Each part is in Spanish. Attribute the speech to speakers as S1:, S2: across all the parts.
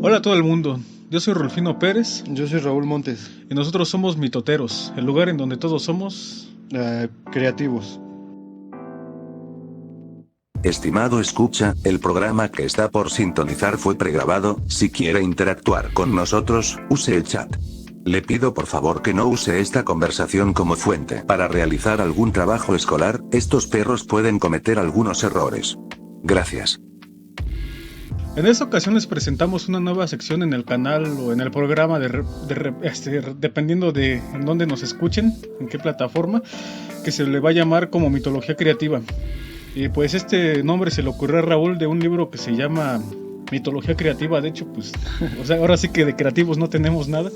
S1: Hola a todo el mundo, yo soy Rulfino Pérez
S2: Yo soy Raúl Montes,
S1: y nosotros somos Mitoteros, el lugar en donde todos somos...
S2: creativos.
S3: Estimado escucha, el programa que está por sintonizar fue pregrabado. Si quiere interactuar con nosotros, use el chat. Le pido por favor que no use esta conversación como fuente. Para realizar algún trabajo escolar, estos perros pueden cometer algunos errores. Gracias.
S1: En esta ocasión les presentamos una nueva sección en el canal o en el programa dependiendo de en dónde nos escuchen, en qué plataforma, que se le va a llamar como Mitología Creativa. Y pues este nombre se le ocurrió a Raúl de un libro que se llama Mitología Creativa. De hecho, pues, o sea, ahora sí que de creativos no tenemos nada.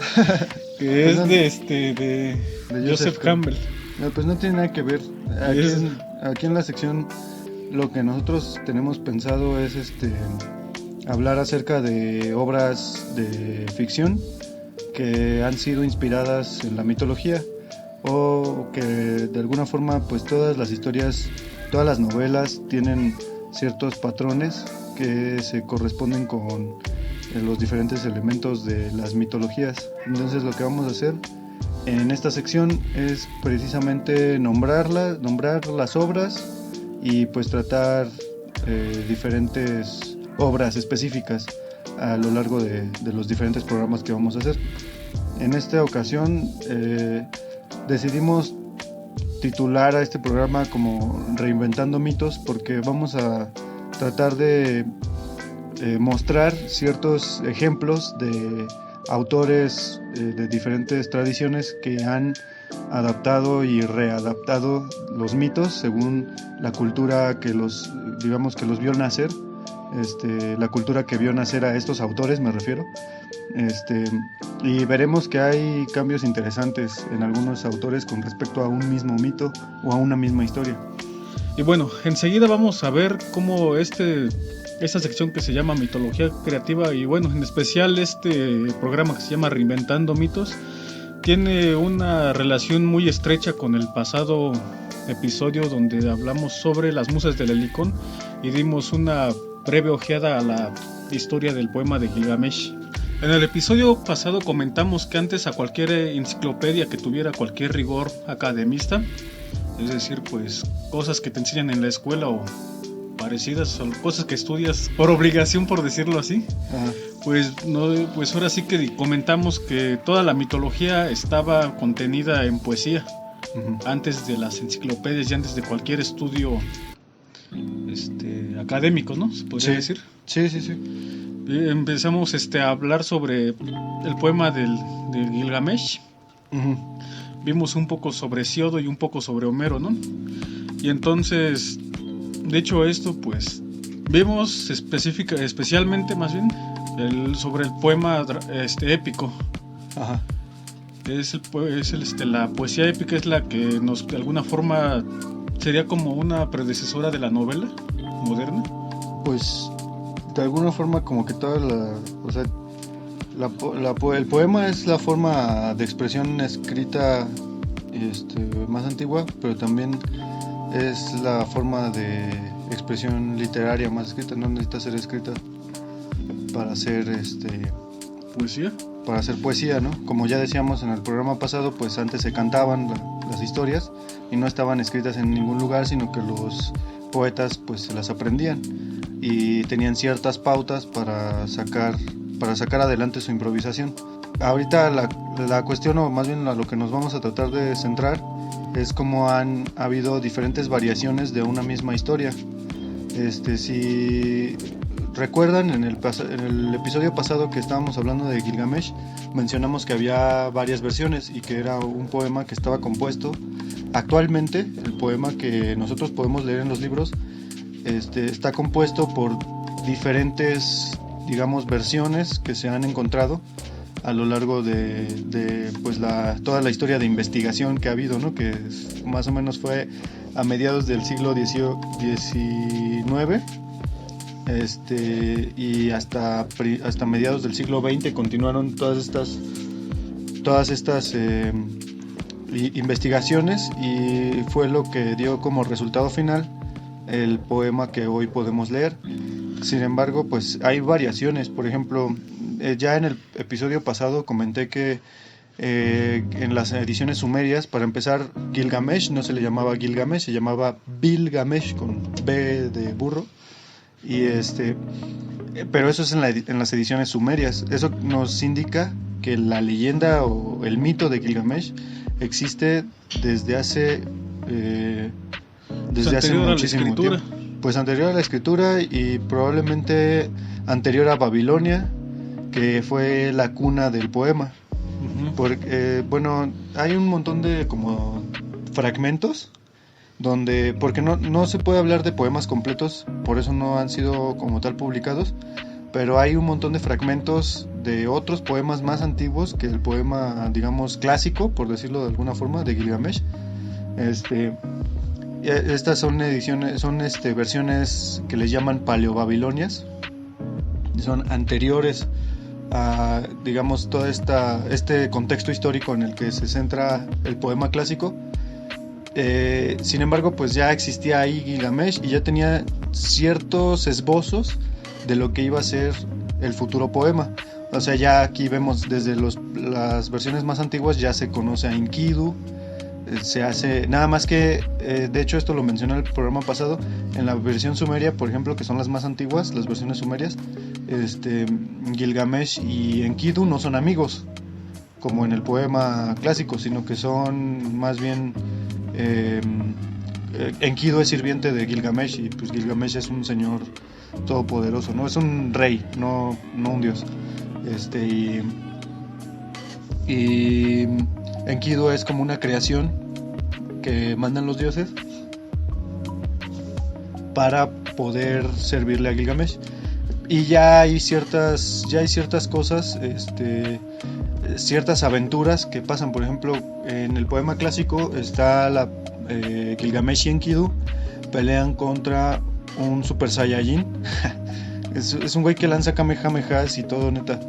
S1: Que es de Joseph Campbell.
S2: No, pues no tiene nada que ver. Aquí en la sección lo que nosotros tenemos pensado es hablar acerca de obras de ficción que han sido inspiradas en la mitología, o que de alguna forma pues todas las historias, todas las novelas tienen ciertos patrones que se corresponden con los diferentes elementos de las mitologías. Entonces lo que vamos a hacer en esta sección es precisamente nombrar las obras y pues tratar diferentes obras específicas a lo largo de los diferentes programas que vamos a hacer. En esta ocasión decidimos titular a este programa como Reinventando Mitos, porque vamos a tratar de mostrar ciertos ejemplos de autores de diferentes tradiciones que han adaptado y readaptado los mitos según la cultura que los vio nacer, la cultura que vio nacer a estos autores, me refiero. Y veremos que hay cambios interesantes en algunos autores con respecto a un mismo mito o a una misma historia.
S1: Y bueno, enseguida vamos a ver cómo esta sección que se llama Mitología Creativa, y bueno, en especial este programa que se llama Reinventando Mitos, tiene una relación muy estrecha con el pasado episodio donde hablamos sobre las musas del Helicón y dimos una breve ojeada a la historia del poema de Gilgamesh. En el episodio pasado comentamos que antes a cualquier enciclopedia que tuviera cualquier rigor academista, es decir, pues cosas que te enseñan en la escuela o parecidas, o cosas que estudias por obligación, por decirlo así, pues ahora sí que comentamos que toda la mitología estaba contenida en poesía, antes de las enciclopedias y antes de cualquier estudio académico, ¿no? Se podría decir.
S2: Sí.
S1: Empezamos a hablar sobre el poema de Gilgamesh. Vimos un poco sobre Hesiodo y un poco sobre Homero, ¿no? Y entonces, de hecho esto, pues, vimos especialmente, más bien, sobre el poema épico.
S2: Ajá.
S1: La poesía épica es la que nos, de alguna forma, sería como una predecesora de la novela moderna.
S2: Pues, de alguna forma, como que el poema es la forma de expresión escrita más antigua, pero también es la forma de expresión literaria más escrita. No necesita ser escrita para hacer
S1: poesía.
S2: Para hacer poesía, ¿no? Como ya decíamos en el programa pasado, pues antes se cantaban las historias y no estaban escritas en ningún lugar, sino que los poetas pues se las aprendían y tenían ciertas pautas para sacar adelante su improvisación. Ahorita la cuestión, o más bien a lo que nos vamos a tratar de centrar, es cómo han habido diferentes variaciones de una misma historia. Si recuerdan, en el episodio pasado que estábamos hablando de Gilgamesh, mencionamos que había varias versiones y que era un poema que estaba compuesto. Actualmente, el poema que nosotros podemos leer en los libros está compuesto por diferentes, digamos, versiones que se han encontrado a lo largo de pues toda la historia de investigación que ha habido, ¿no? Que más o menos fue a mediados del siglo XIX, y hasta mediados del siglo XX continuaron todas estas investigaciones, y fue lo que dio como resultado final el poema que hoy podemos leer. Sin embargo, pues hay variaciones. Por ejemplo, ya en el episodio pasado comenté que en las ediciones sumerias, para empezar, Gilgamesh no se le llamaba Gilgamesh, se llamaba Bilgamesh con B de burro. Y pero eso es en las ediciones sumerias. Eso nos indica que la leyenda o el mito de Gilgamesh existe desde hace muchísimo tiempo. Pues anterior a la escritura y probablemente anterior a Babilonia, que fue la cuna del poema. Porque, bueno, hay un montón de como fragmentos donde, porque no se puede hablar de poemas completos, por eso no han sido como tal publicados, pero hay un montón de fragmentos de otros poemas más antiguos que el poema, digamos, clásico, por decirlo de alguna forma, de Gilgamesh. Estas son ediciones, son versiones que les llaman paleobabilonias, son anteriores a, digamos, todo este contexto histórico en el que se centra el poema clásico. Sin embargo, pues ya existía ahí Gilgamesh y ya tenía ciertos esbozos de lo que iba a ser el futuro poema. O sea, ya aquí vemos desde las versiones más antiguas ya se conoce a Enkidu, se hace, nada más que, de hecho esto lo mencioné en el programa pasado, en la versión sumeria, por ejemplo, que son las más antiguas, las versiones sumerias, Gilgamesh y Enkidu no son amigos, como en el poema clásico, sino que son más bien, Enkidu es sirviente de Gilgamesh y pues Gilgamesh es un señor todopoderoso, ¿no? Es un rey, no un dios. Y Enkidu es como una creación que mandan los dioses para poder servirle a Gilgamesh. Y ya hay ciertas cosas, ciertas aventuras que pasan. Por ejemplo, en el poema clásico está Gilgamesh y Enkidu pelean contra un Super Saiyajin. es un güey que lanza Kamehamehas y todo, neta.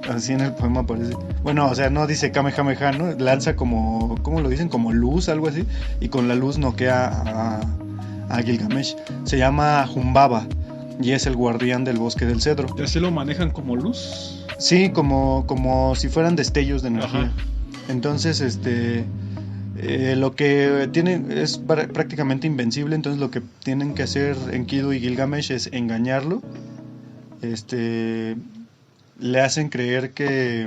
S2: Así en el poema aparece. Bueno, o sea, no dice Kamehameha, ¿no? Lanza como, ¿cómo lo dicen? Como luz, algo así. Y con la luz noquea a Gilgamesh. Se llama Humbaba y es el guardián del bosque del cedro.
S1: ¿Y así lo manejan como luz?
S2: Sí, como si fueran destellos de energía. Ajá. Entonces, lo que tienen es prácticamente invencible. Entonces lo que tienen que hacer Enkidu y Gilgamesh es engañarlo. Le hacen creer que...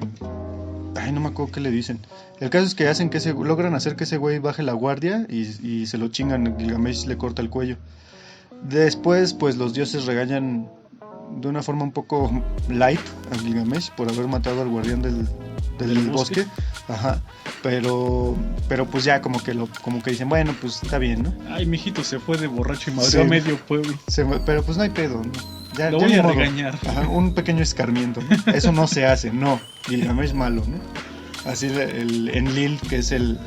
S2: Ay, no me acuerdo qué le dicen. El caso es que hacen que logran hacer que ese güey baje la guardia y se lo chingan. Gilgamesh le corta el cuello. Después, pues los dioses regañan de una forma un poco light a Gilgamesh por haber matado al guardián del bosque. Ajá. Pero pues ya como que dicen, bueno, pues está bien, ¿no?
S1: Ay, mijito, se fue de borracho y madreó a medio pueblo.
S2: Pero pues no hay pedo, ¿no?
S1: Lo voy a regañar.
S2: Ajá, un pequeño escarmiento, ¿no? Eso no se hace, no. Gilgamesh malo, ¿no? Así el Enlil, que es el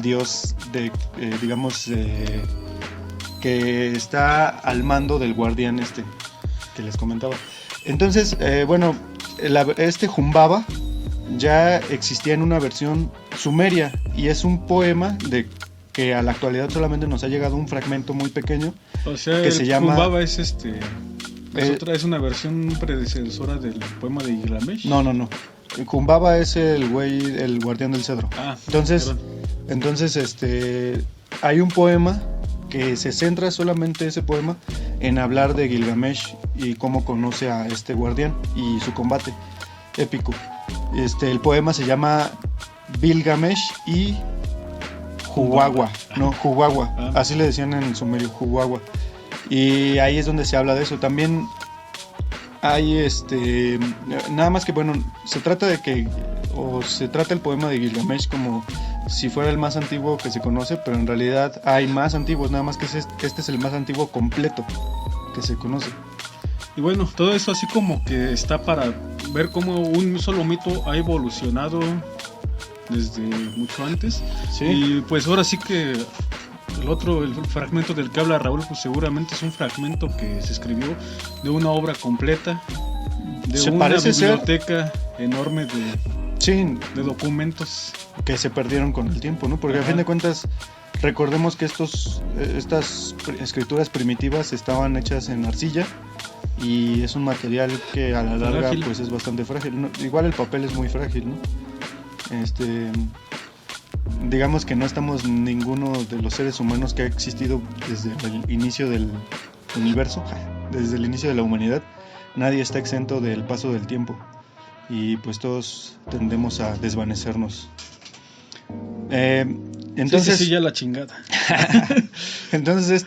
S2: dios de, digamos, que está al mando del guardián que les comentaba. Entonces, bueno, Humbaba ya existía en una versión sumeria y es un poema que a la actualidad solamente nos ha llegado un fragmento muy pequeño.
S1: O sea, que se llama Humbaba es ¿Es una versión predecesora del poema de Gilgamesh?
S2: No. Humbaba es el guardián del cedro. Entonces, hay un poema que se centra solamente ese poema en hablar de Gilgamesh y cómo conoce a este guardián y su combate épico. El poema se llama Bilgamesh y Huwawa. Así le decían en sumerio, Huwawa. Y ahí es donde se habla de eso. También hay nada más que, bueno, se trata el poema de Gilgamesh como si fuera el más antiguo que se conoce, pero en realidad hay más antiguos, nada más que este es el más antiguo completo que se conoce.
S1: Y bueno, todo eso así como que está para ver cómo un solo mito ha evolucionado desde mucho antes.
S2: Sí.
S1: Y pues ahora sí que el fragmento del que habla Raúl, pues seguramente es un fragmento que se escribió de una obra completa, de una biblioteca enorme de documentos
S2: que se perdieron con el tiempo, ¿no? Porque a fin de cuentas, recordemos que estas escrituras primitivas estaban hechas en arcilla y es un material que a la larga
S1: Frágil.
S2: pues es bastante frágil. Igual el papel es muy frágil, ¿no? Digamos que no estamos ninguno de los seres humanos que ha existido desde el inicio del universo, desde el inicio de la humanidad, nadie está exento del paso del tiempo y pues todos tendemos a desvanecernos. Entonces,
S1: sí, ya la chingada.
S2: entonces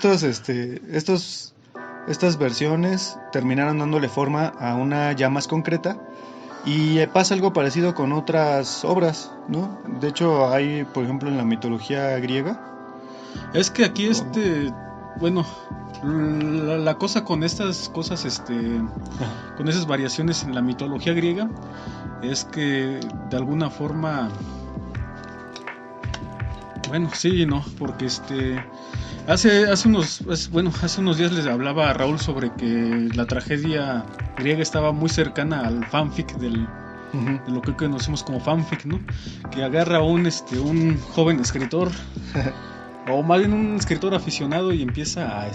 S2: estas versiones terminaron dándole forma a una ya más concreta. Y pasa algo parecido con otras obras, ¿no? De hecho, hay, por ejemplo, en la mitología griega.
S1: Es que aquí bueno, la cosa con estas cosas, con esas variaciones en la mitología griega, es que de alguna forma, bueno, sí y no, porque hace unos días les hablaba a Raúl sobre que la tragedia griega estaba muy cercana al fanfic de lo que conocemos como fanfic, ¿no? Que agarra un joven escritor o más bien un escritor aficionado y empieza a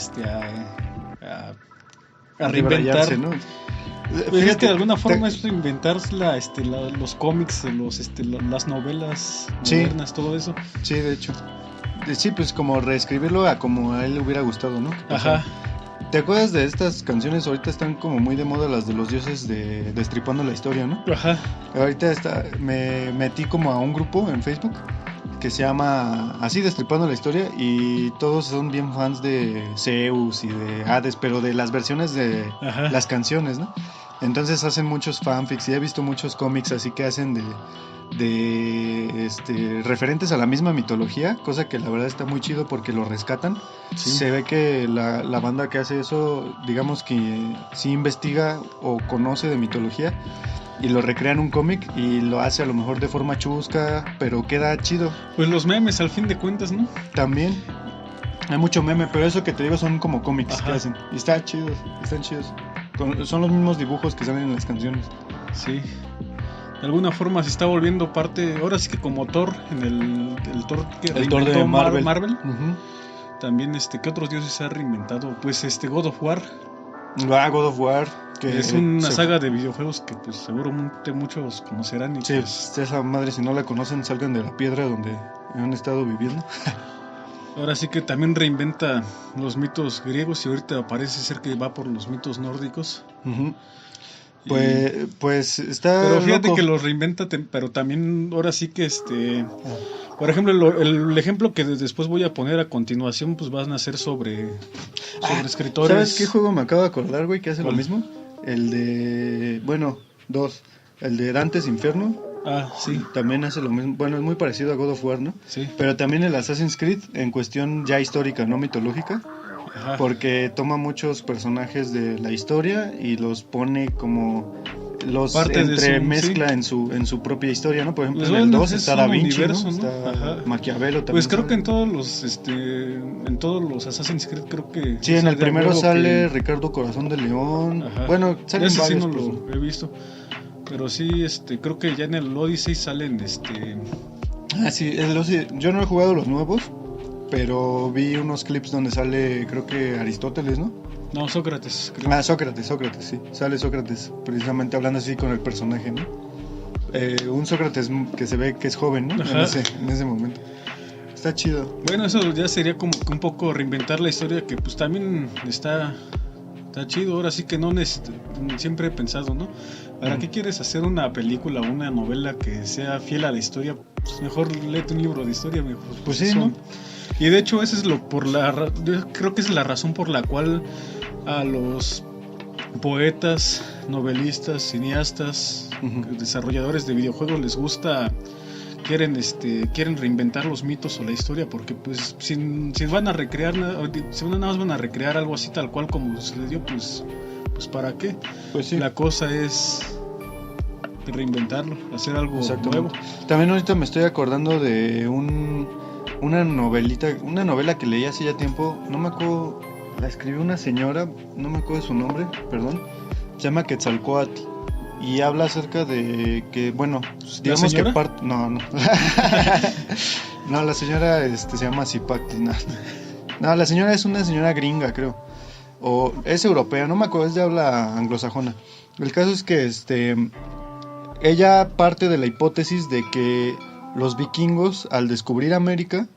S1: reinventar,
S2: ¿no?
S1: Fíjate, que de alguna forma es reinventar los cómics, las novelas modernas, todo eso.
S2: Sí, de hecho. Sí, pues como reescribirlo a como a él le hubiera gustado, ¿no?
S1: Ajá.
S2: ¿Te acuerdas de estas canciones? Ahorita están como muy de moda las de los dioses de Destripando la Historia, ¿no?
S1: Ajá.
S2: Ahorita me metí como a un grupo en Facebook que se llama así, Destripando la Historia, y todos son bien fans de Zeus y de Hades, pero de las versiones de
S1: Ajá.
S2: las canciones, ¿no? Entonces hacen muchos fanfics y he visto muchos cómics así que hacen de referentes a la misma mitología, cosa que la verdad está muy chido porque lo rescatan.
S1: Sí.
S2: Se ve que la banda que hace eso, digamos que sí investiga o conoce de mitología y lo recrea en un cómic y lo hace a lo mejor de forma chusca, pero queda chido.
S1: Pues los memes al fin de cuentas, ¿no?
S2: También hay mucho meme, pero eso que te digo son como cómics.
S1: Ajá.
S2: Que hacen y están chidos. Son los mismos dibujos que salen en las canciones.
S1: Sí. De alguna forma se está volviendo parte, ahora sí que como Thor, en el Thor que
S2: Thor de Marvel.
S1: Uh-huh. También ¿qué otros dioses se ha reinventado? Pues God of War.
S2: God of War, que
S1: es una saga de videojuegos que pues seguramente muchos conocerán y
S2: sí, pues, esa madre, si no la conocen, salgan de la piedra donde han estado viviendo.
S1: Ahora sí que también reinventa los mitos griegos y ahorita parece ser que va por los mitos nórdicos.
S2: Uh-huh. Pues está.
S1: Pero fíjate
S2: loco.
S1: que los reinventa, pero también ahora sí que por ejemplo, el ejemplo que después voy a poner a continuación, pues van a ser sobre escritores.
S2: ¿Sabes qué juego me acabo de acordar, güey, que hace
S1: ¿Cuál?
S2: lo mismo? El de, dos, el de Dante's Inferno.
S1: Ah, sí.
S2: También hace lo mismo. Bueno, es muy parecido a God of War, ¿no?
S1: Sí.
S2: Pero también el Assassin's Creed en cuestión ya histórica, no mitológica.
S1: Ajá.
S2: Porque toma muchos personajes de la historia y los pone como los
S1: Parte
S2: entremezcla
S1: sí.
S2: en su propia historia, ¿no? Por ejemplo,
S1: Pues
S2: en el
S1: bueno,
S2: 2
S1: es
S2: está
S1: un
S2: Da Vinci,
S1: universo,
S2: ¿no?
S1: ¿no?
S2: Está
S1: Ajá.
S2: Maquiavelo también.
S1: Pues creo que
S2: sale.
S1: en todos los Assassin's Creed creo que
S2: Sí, en el primero sale
S1: que...
S2: Ricardo Corazón de León.
S1: Ajá.
S2: Bueno, salen
S1: ese
S2: varios.
S1: sí no
S2: pues.
S1: lo he visto. Pero sí, creo que ya en el Odyssey salen
S2: Ah, sí, yo no he jugado los nuevos, pero vi unos clips donde sale, creo que Aristóteles, ¿no?
S1: No, Sócrates, creo.
S2: Ah, Sócrates, sí. Sale Sócrates, precisamente hablando así con el personaje, ¿no? Un Sócrates que se ve que es joven, ¿no? En ese momento. Está chido.
S1: Bueno, eso ya sería como que un poco reinventar la historia, que pues también está chido. Ahora sí que no siempre he pensado, ¿no? ¿Para qué quieres hacer una película o una novela que sea fiel a la historia? Pues mejor léete un libro de historia, mejor.
S2: Pues sí, ¿no?
S1: Y de hecho esa es yo creo que es la razón por la cual a los poetas, novelistas, cineastas, desarrolladores de videojuegos les gusta, quieren reinventar los mitos o la historia, porque pues si van a recrear, si nada más van a recrear algo así tal cual como sucedió, pues ¿para qué?
S2: Pues sí.
S1: La cosa es reinventarlo, hacer algo nuevo.
S2: También ahorita me estoy acordando de una novela que leí hace ya tiempo, no me acuerdo, la escribió una señora, no me acuerdo de su nombre, perdón, se llama Quetzalcóatl y habla acerca de que, bueno, digamos que no, la señora se llama Zipactli, no, la señora es una señora gringa, creo. o es europea, no me acuerdo, es de habla anglosajona. El caso es que ella parte de la hipótesis de que los vikingos, al descubrir América,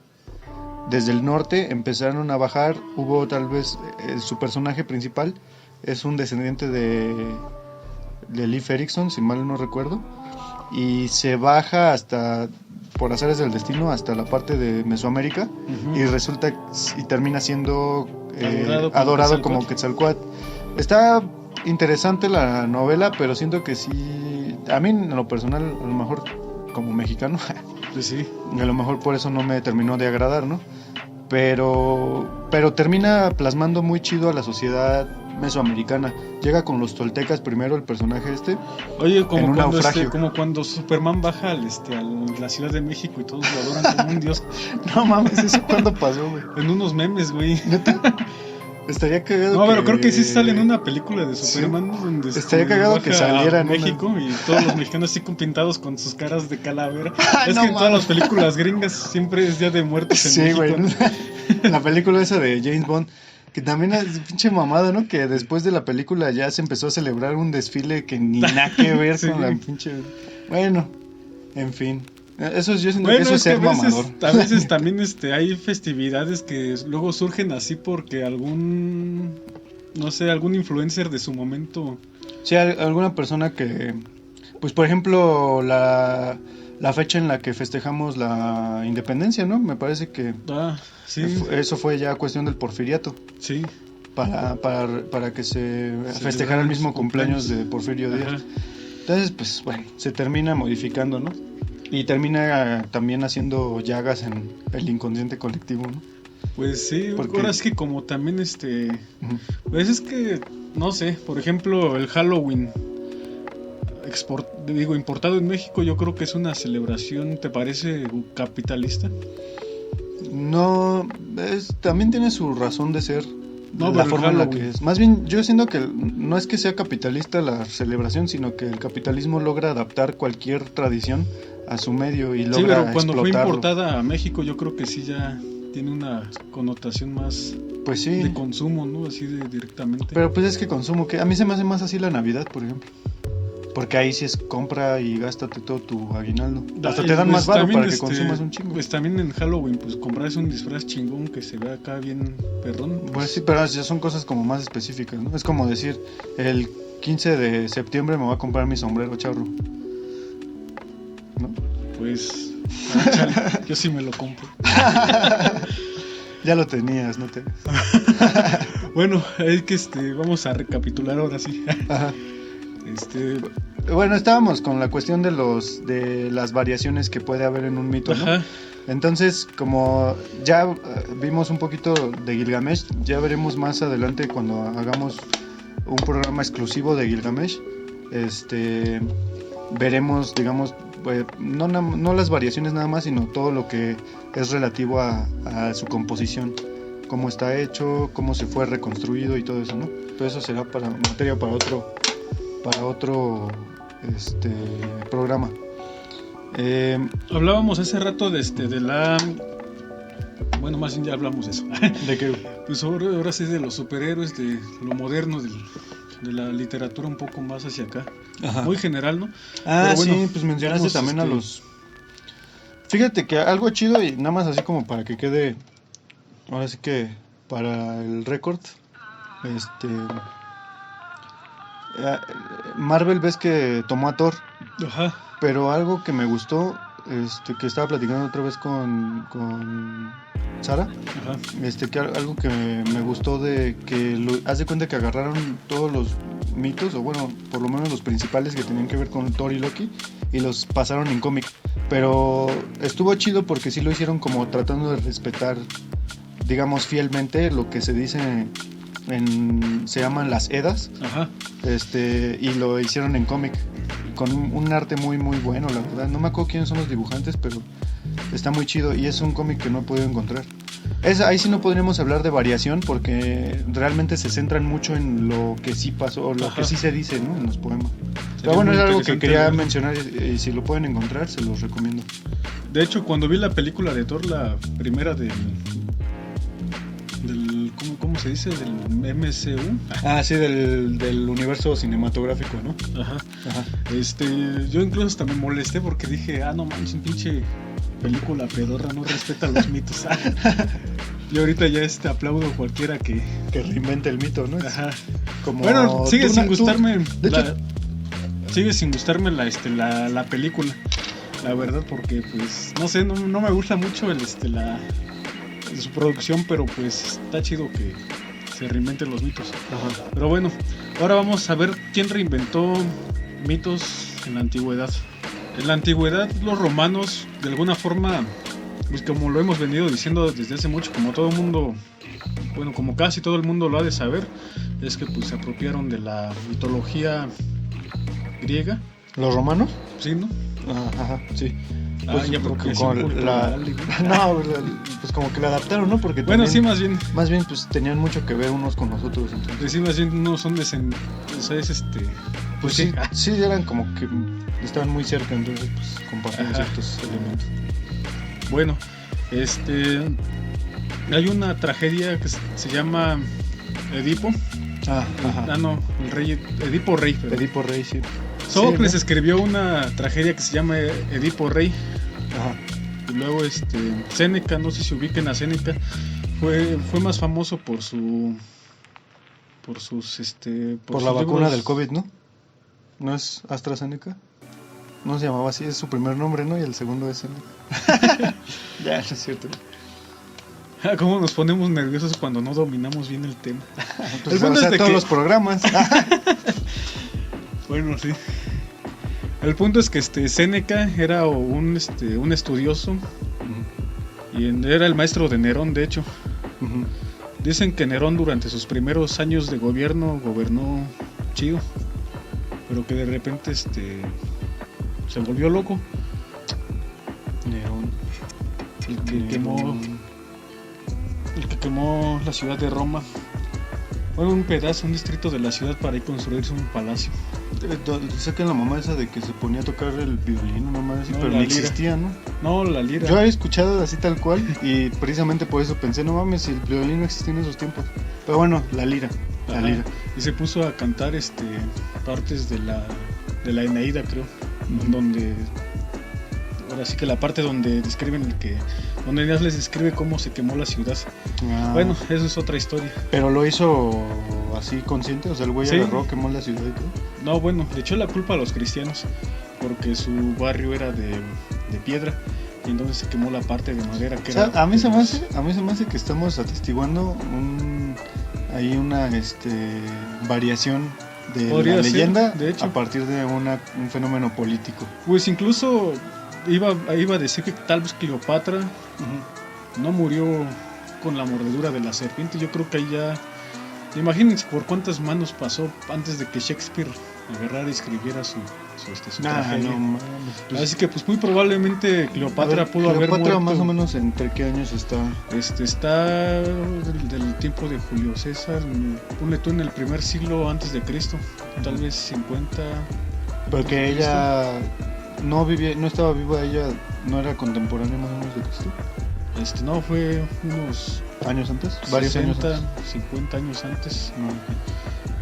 S2: desde el norte empezaron a bajar. Hubo tal vez, su personaje principal es un descendiente de Leif Erikson, si mal no recuerdo, y se baja hasta, por azares del destino, hasta la parte de Mesoamérica, y resulta y termina siendo adorado como Quetzalcóatl. Está interesante la novela, pero siento que sí, a mí en lo personal, a lo mejor como mexicano,
S1: pues sí,
S2: a lo mejor por eso no me terminó de agradar, ¿no? Pero termina plasmando muy chido a la sociedad mesoamericana. Llega con los toltecas primero, el personaje
S1: Oye, como
S2: en un
S1: cuando
S2: naufragio.
S1: como cuando Superman baja a la Ciudad de México y todos lo adoran como un dios.
S2: No mames, ¿eso cuándo pasó, güey?
S1: En unos memes, güey.
S2: Estaría cagado.
S1: No, pero creo que sí sale en una película de Superman, ¿no? Donde
S2: estaría cagado que saliera en
S1: México y todos los mexicanos así pintados con sus caras de calavera. Es
S2: no,
S1: que en todas
S2: mames.
S1: las películas gringas siempre es Día de Muertos en
S2: Sí,
S1: México,
S2: güey.
S1: ¿no?
S2: La película esa de James Bond, que también es pinche mamada, ¿no? Que después de la película ya se empezó a celebrar un desfile que ni nada que ver
S1: Sí.
S2: con la pinche. Bueno, en fin. Eso yo siento
S1: Bueno,
S2: que eso es ser mamador.
S1: a veces también hay festividades que luego surgen así porque algún influencer de su momento.
S2: Sí, alguna persona que, pues por ejemplo, la fecha en la que festejamos la independencia, ¿no? Me parece que
S1: Sí,
S2: eso fue ya cuestión del porfiriato,
S1: sí.
S2: para que se festejara el mismo cumpleaños de Porfirio Díaz.
S1: Ajá.
S2: Entonces, pues bueno, se termina modificando, ¿no? Y termina también haciendo llagas en el inconsciente colectivo, ¿no?
S1: Pues sí,
S2: Porque-
S1: ahora es que como también
S2: Ujú.
S1: pues es que, no sé, por ejemplo, el Halloween importado en México, yo creo que es una celebración, ¿te parece capitalista?
S2: No, también tiene su razón de ser.
S1: No,
S2: La
S1: pero
S2: forma en la
S1: Halloween.
S2: que es. Más bien, yo siento que no es que sea capitalista la celebración, sino que el capitalismo logra adaptar cualquier tradición a su medio y
S1: Sí,
S2: logra
S1: pero cuando fue
S2: explotarlo.
S1: importada a México, yo creo que sí ya tiene una connotación más
S2: Pues sí,
S1: de consumo, ¿no? Así de directamente.
S2: pero pues es que consumo, que a mí se me hace más así la Navidad, por ejemplo. Porque ahí sí es compra y gástate todo tu aguinaldo. Hasta te dan
S1: Pues
S2: más varo
S1: también,
S2: para que consumas un chingo.
S1: Pues también en Halloween, pues comprarse un disfraz chingón que se vea acá bien perrón.
S2: Pues sí, pero ya son cosas como más específicas, ¿no? Es como decir, el 15 de septiembre me voy a comprar mi sombrero charro, ¿no?
S1: Pues, chale, yo sí me lo compro.
S2: Ya lo tenías, ¿no te?
S1: Bueno, es que vamos a recapitular ahora sí.
S2: Ajá.
S1: Bueno,
S2: estábamos con la cuestión de las variaciones que puede haber en un mito, ¿no?
S1: ajá.
S2: Entonces, como ya vimos un poquito de Gilgamesh, ya veremos más adelante cuando hagamos un programa exclusivo de Gilgamesh. Veremos, digamos, no las variaciones nada más, sino todo lo que es relativo a su composición, cómo está hecho, cómo se fue reconstruido y todo eso, ¿no? Todo eso será materia para otro programa.
S1: Hablábamos hace rato de la... Bueno, más bien ya hablamos de eso.
S2: ¿De qué?
S1: Pues ahora sí de los superhéroes, de lo moderno, de la literatura un poco más hacia acá.
S2: Ajá.
S1: Muy general, ¿no?
S2: Ah,
S1: Pero bueno,
S2: sí, pues mencionaste
S1: vamos,
S2: también a los... Fíjate que algo chido y nada más así como para que quede... Ahora sí que para el récord, Marvel ves que tomó a Thor,
S1: Ajá.
S2: pero algo que me gustó, que estaba platicando otra vez con Sara,
S1: Ajá.
S2: que algo que me gustó de que haz de cuenta que agarraron todos los mitos, o bueno, por lo menos los principales que tenían que ver con Thor y Loki, y los pasaron en cómic, pero estuvo chido porque sí lo hicieron como tratando de respetar, digamos, fielmente lo que se dice se llaman las Edas.
S1: Ajá.
S2: Y lo hicieron en cómic con un arte muy muy bueno, la verdad. No me acuerdo quiénes son los dibujantes, pero está muy chido y es un cómic que no he podido encontrar. Ahí sí no podríamos hablar de variación porque realmente se centran mucho en lo que sí pasó, o lo
S1: Ajá.
S2: que sí se dice, ¿no? En los poemas.
S1: Sería
S2: Pero bueno,
S1: muy
S2: es algo que
S1: interesante
S2: quería
S1: verlo.
S2: mencionar y si lo pueden encontrar se los recomiendo.
S1: De hecho, cuando vi la película de Thor, la primera del ¿cómo ¿cómo se dice? Del MCU.
S2: Sí, del universo cinematográfico, ¿no?
S1: Ajá.
S2: Ajá.
S1: Yo incluso hasta me molesté porque dije, no manches, pinche película pedorra, no respeta los mitos. Y ahorita ya aplaudo a cualquiera que
S2: reinvente el mito, ¿no?
S1: Ajá.
S2: Como
S1: bueno, sigue sin gustarme.
S2: De hecho,
S1: sigue sin gustarme la película. La verdad, porque pues no sé, no me gusta mucho su producción, pero pues está chido que se reinventen los mitos.
S2: Ajá.
S1: Pero bueno, ahora vamos a ver quién reinventó mitos en la antigüedad. En la antigüedad los romanos, de alguna forma, pues como lo hemos venido diciendo desde hace mucho, como todo el mundo, bueno, como casi todo el mundo lo ha de saber, es que pues se apropiaron de la mitología griega.
S2: ¿Los romanos?
S1: Sí, ¿no?
S2: Ajá, sí.
S1: Pues ya porque
S2: pues como que la adaptaron, ¿no? Porque
S1: bueno,
S2: también,
S1: sí,
S2: más bien pues tenían mucho que ver unos con los otros, entonces.
S1: Sí, más bien no son o sea,
S2: pues sí, eran como que estaban muy cerca, entonces pues compartían ciertos elementos.
S1: Bueno, hay una tragedia que se llama Edipo. No, el rey Edipo Rey. Pero
S2: Edipo Rey, sí.
S1: Sófocles escribió una tragedia que se llama Edipo Rey.
S2: Ajá.
S1: Y luego Séneca, no sé si ubiquen a Séneca, fue más famoso por
S2: la vacuna del COVID, ¿no? ¿No es AstraZeneca? No se llamaba así, es su primer nombre, ¿no? Y el segundo es Séneca. Ya, no es cierto.
S1: ¿Cómo nos ponemos nerviosos cuando no dominamos bien el tema?
S2: Pues, el punto es de todos los programas.
S1: Bueno, sí. El punto es que Séneca era un estudioso. Uh-huh. Y era el maestro de Nerón, de hecho. Uh-huh. Dicen que Nerón durante sus primeros años de gobierno gobernó chido, pero que de repente se volvió loco.
S2: Nerón.
S1: El que quemó la ciudad de Roma. Bueno, un distrito de la ciudad para ir construirse un palacio.
S2: Sé que la mamá esa de que se ponía a tocar el violín, una madre así,
S1: no,
S2: pero ni existía, ¿no?
S1: No, la lira.
S2: Yo he escuchado así tal cual y precisamente por eso pensé, no mames, si el violín no existía en esos tiempos. Pero bueno, la lira.
S1: Y se puso a cantar partes de la Eneida, creo, donde ahora sí que la parte donde describen donde ya les describe cómo se quemó la ciudad. Bueno, eso es otra historia.
S2: Pero lo hizo así consciente, o sea, el güey agarró, quemó la ciudad y todo.
S1: No, bueno, le echó la culpa a los cristianos porque su barrio era de piedra y entonces se quemó la parte de madera que era.
S2: A mí se me hace que estamos atestiguando hay una variación de
S1: podría
S2: la leyenda
S1: ser, de hecho,
S2: a partir de un fenómeno político.
S1: Pues incluso iba a decir que tal vez Cleopatra no murió con la mordedura de la serpiente. Yo creo que ahí ya, imagínense por cuántas manos pasó antes de que Shakespeare agarrara y escribiera su tragedia.
S2: No, pues,
S1: así que pues muy probablemente Cleopatra pudo haber muerto.
S2: ¿Cleopatra más o menos entre qué años está?
S1: Está del tiempo de Julio César, ponle tú en el primer siglo antes de Cristo, tal vez 50.
S2: Porque ella no estaba viva, ella no era contemporánea más o menos de Cristo.
S1: No, fue unos
S2: años antes, varios
S1: 60,
S2: años antes.
S1: 50 años antes.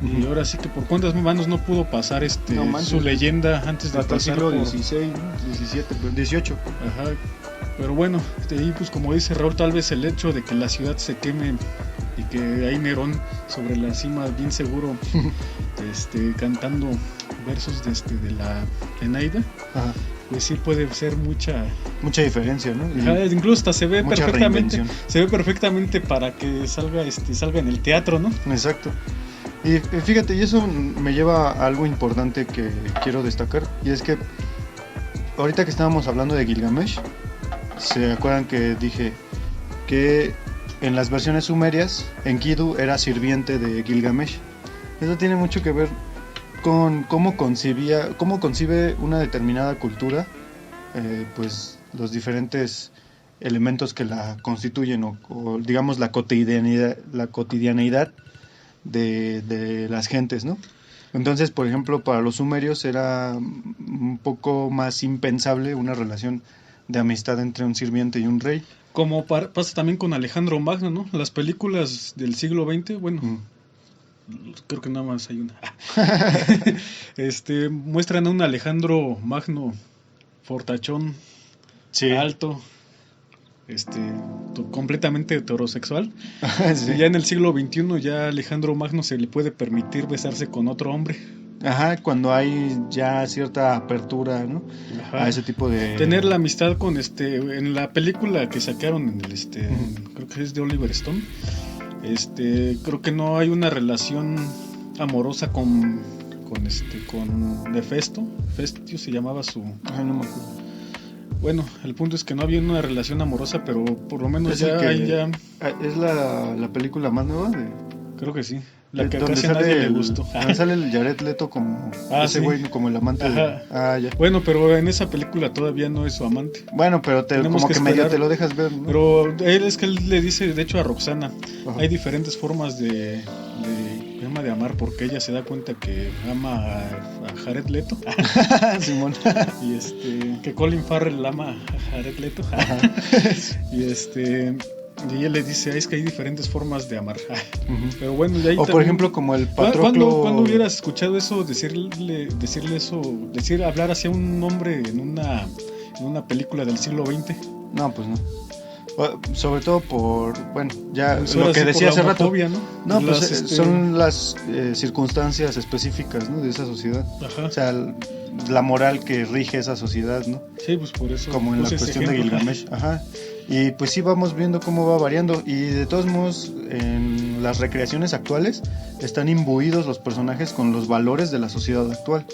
S1: Y ahora sí que por cuántas manos no pudo pasar su leyenda antes de
S2: hasta
S1: pasar
S2: el siglo
S1: por
S2: XVI, ¿no? 17, 18.
S1: Ajá. Pero bueno, ahí pues como dice Raúl, tal vez el hecho de que la ciudad se queme y que hay Nerón sobre la cima bien seguro cantando versos de la Eneida.
S2: Ajá.
S1: Pues sí puede ser mucha
S2: diferencia, ¿no?
S1: Incluso hasta se ve
S2: perfectamente
S1: para que salga en el teatro, ¿no?
S2: Exacto. Y fíjate, y eso me lleva a algo importante que quiero destacar, y es que ahorita que estábamos hablando de Gilgamesh, ¿se acuerdan que dije que en las versiones sumerias Enkidu era sirviente de Gilgamesh? Eso tiene mucho que ver con cómo concibe una determinada cultura pues los diferentes elementos que la constituyen o digamos la cotidianeidad de las gentes, ¿no? Entonces, por ejemplo, para los sumerios era un poco más impensable una relación de amistad entre un sirviente y un rey.
S1: Como pasa también con Alejandro Magno, ¿no? Las películas del siglo XX, bueno, creo que nada más hay una. Muestran a un Alejandro Magno fortachón,
S2: Sí.
S1: alto, completamente heterosexual.
S2: Sí.
S1: Y ya en el siglo XXI ya a Alejandro Magno se le puede permitir besarse con otro hombre.
S2: Ajá, cuando hay ya cierta apertura, ¿no?
S1: Ajá.
S2: A ese tipo de...
S1: Tener la amistad con en la película que sacaron en el creo que es de Oliver Stone. Creo que no hay una relación amorosa con Hefesto. Hefestio se llamaba su...
S2: Ay, no me acuerdo.
S1: Bueno, el punto es que no había una relación amorosa, pero por lo menos
S2: Es
S1: ya,
S2: el que-
S1: ahí ya...
S2: ¿Es la película más nueva?
S1: Creo que sí. La que
S2: donde
S1: casi a nadie le gustó.
S2: donde sale el Jared Leto como ese
S1: sí.
S2: güey, como el amante
S1: Ajá.
S2: ya.
S1: Bueno, pero en esa película todavía no es su amante.
S2: Bueno, pero
S1: Tenemos
S2: como
S1: que
S2: que medio
S1: esperar.
S2: te lo dejas ver, ¿no?
S1: Pero él le dice, de hecho, a Roxana,
S2: Ajá.
S1: hay diferentes formas de amar, porque ella se da cuenta que ama a Jared Leto
S2: Simón.
S1: y que Colin Farrell ama a Jared Leto y él le dice, es que hay diferentes formas de amar.
S2: Ujú.
S1: Pero bueno, y ahí
S2: O por
S1: también-
S2: ejemplo como el Patroclo.
S1: ¿Cuándo hubieras escuchado eso, hablar hacia un hombre en una película del siglo XX?
S2: No, pues no. Sobre todo por, bueno, ya
S1: Pues
S2: lo
S1: ahora
S2: que
S1: sí,
S2: decía
S1: por la
S2: hace rato.
S1: homofobia, ¿no?
S2: No, pues
S1: Las,
S2: son las circunstancias específicas, ¿no? De esa sociedad.
S1: Ajá.
S2: O sea, la moral que rige esa sociedad, ¿no?
S1: Sí, pues por eso.
S2: Como en la
S1: puse ese
S2: cuestión de
S1: ejemplo.
S2: Gilgamesh. Ajá. Y pues sí vamos viendo cómo va variando. Y de todos modos, en las recreaciones actuales están imbuidos los personajes con los valores de la sociedad actual.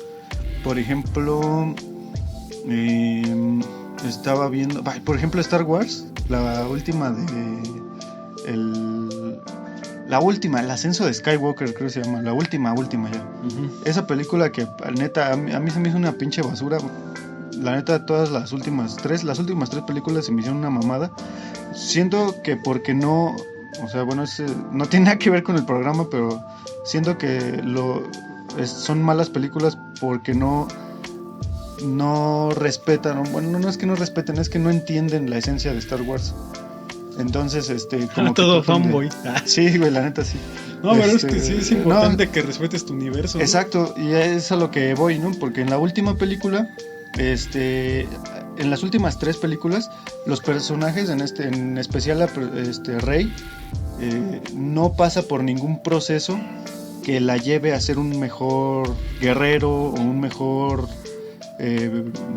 S2: Por ejemplo, estaba viendo, por ejemplo, Star Wars, la última el ascenso de Skywalker, creo que se llama, la última ya.
S1: Ujú.
S2: Esa película que, neta, a mí se me hizo una pinche basura. La neta, todas las últimas tres películas se me hicieron una mamada. Siento que porque no, o sea, bueno, no tiene nada que ver con el programa, pero siento que son malas películas porque no respetan, bueno, no es que no respeten, es que no entienden la esencia de Star Wars. Entonces, como que
S1: Todo
S2: tratan de-
S1: fanboy.
S2: Sí, güey, la neta sí.
S1: No, pero es que sí es
S2: no,
S1: importante que respetes tu universo, ¿no?
S2: Exacto, y es a lo que voy, ¿no? Porque en la última película, en las últimas tres películas, los personajes, en especial Rey, no pasa por ningún proceso que la lleve a ser un mejor guerrero o un mejor,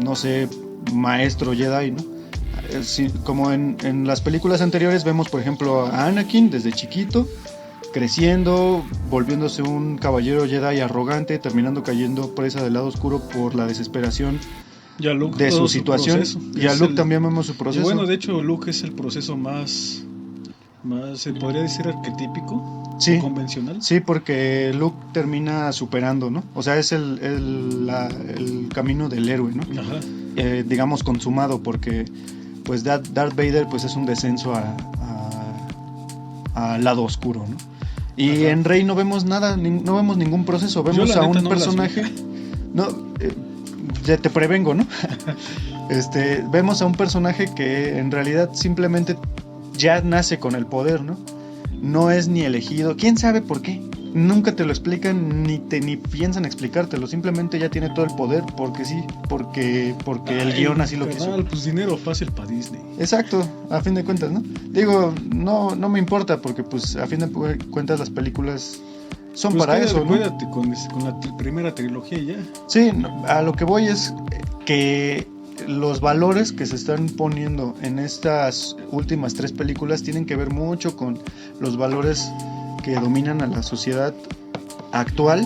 S2: no sé, maestro Jedi, ¿no? Como en las películas anteriores vemos, por ejemplo, a Anakin desde chiquito, creciendo, volviéndose un caballero Jedi arrogante, terminando cayendo presa del lado oscuro por la desesperación
S1: Y a Luke
S2: de
S1: todo
S2: su situación.
S1: proceso,
S2: Y a
S1: es
S2: Luke también vemos su
S1: Y
S2: proceso.
S1: bueno, de hecho, Luke es el proceso más se podría decir arquetípico,
S2: Sí.
S1: o convencional.
S2: Sí, porque Luke termina superando, ¿no? O sea, es el camino del héroe, ¿no?
S1: Ajá.
S2: Digamos consumado, porque pues Darth Vader pues es un descenso al lado oscuro, ¿no? Y
S1: Ajá.
S2: en Rey no vemos nada, no vemos ningún proceso, vemos
S1: la
S2: a
S1: neta
S2: un
S1: no las
S2: personaje, no, ya te prevengo, ¿no? Vemos a un personaje que en realidad simplemente ya nace con el poder, ¿no? No es ni elegido, quién sabe por qué. Nunca te lo explican ni piensan explicártelo, simplemente ya tiene todo el poder porque sí, porque el guión así lo quiso.
S1: Carnal, pues dinero fácil para Disney.
S2: Exacto, a fin de cuentas, ¿no? Digo, no me importa porque pues a fin de cuentas las películas son
S1: Pues
S2: para eso, ¿no?
S1: Cuídate con la primera trilogía y ya.
S2: Sí, a lo que voy es que los valores que se están poniendo en estas últimas tres películas tienen que ver mucho con los valores que dominan a la sociedad actual,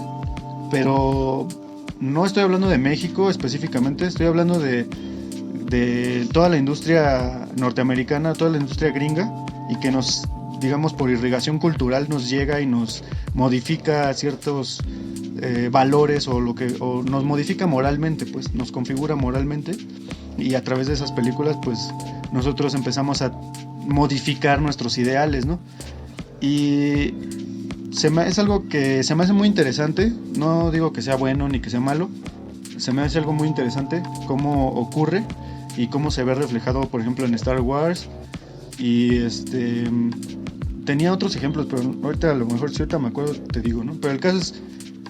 S2: pero no estoy hablando de México específicamente, estoy hablando de toda la industria norteamericana, toda la industria gringa, y que nos, digamos, por irrigación cultural nos llega y nos modifica ciertos valores o nos modifica moralmente, pues nos configura moralmente, y a través de esas películas pues nosotros empezamos a modificar nuestros ideales, ¿no? Y es algo que se me hace muy interesante, no digo que sea bueno ni que sea malo, se me hace algo muy interesante cómo ocurre y cómo se ve reflejado, por ejemplo, en Star Wars. Y tenía otros ejemplos, pero ahorita a lo mejor si ahorita me acuerdo te digo, ¿no? Pero el caso es,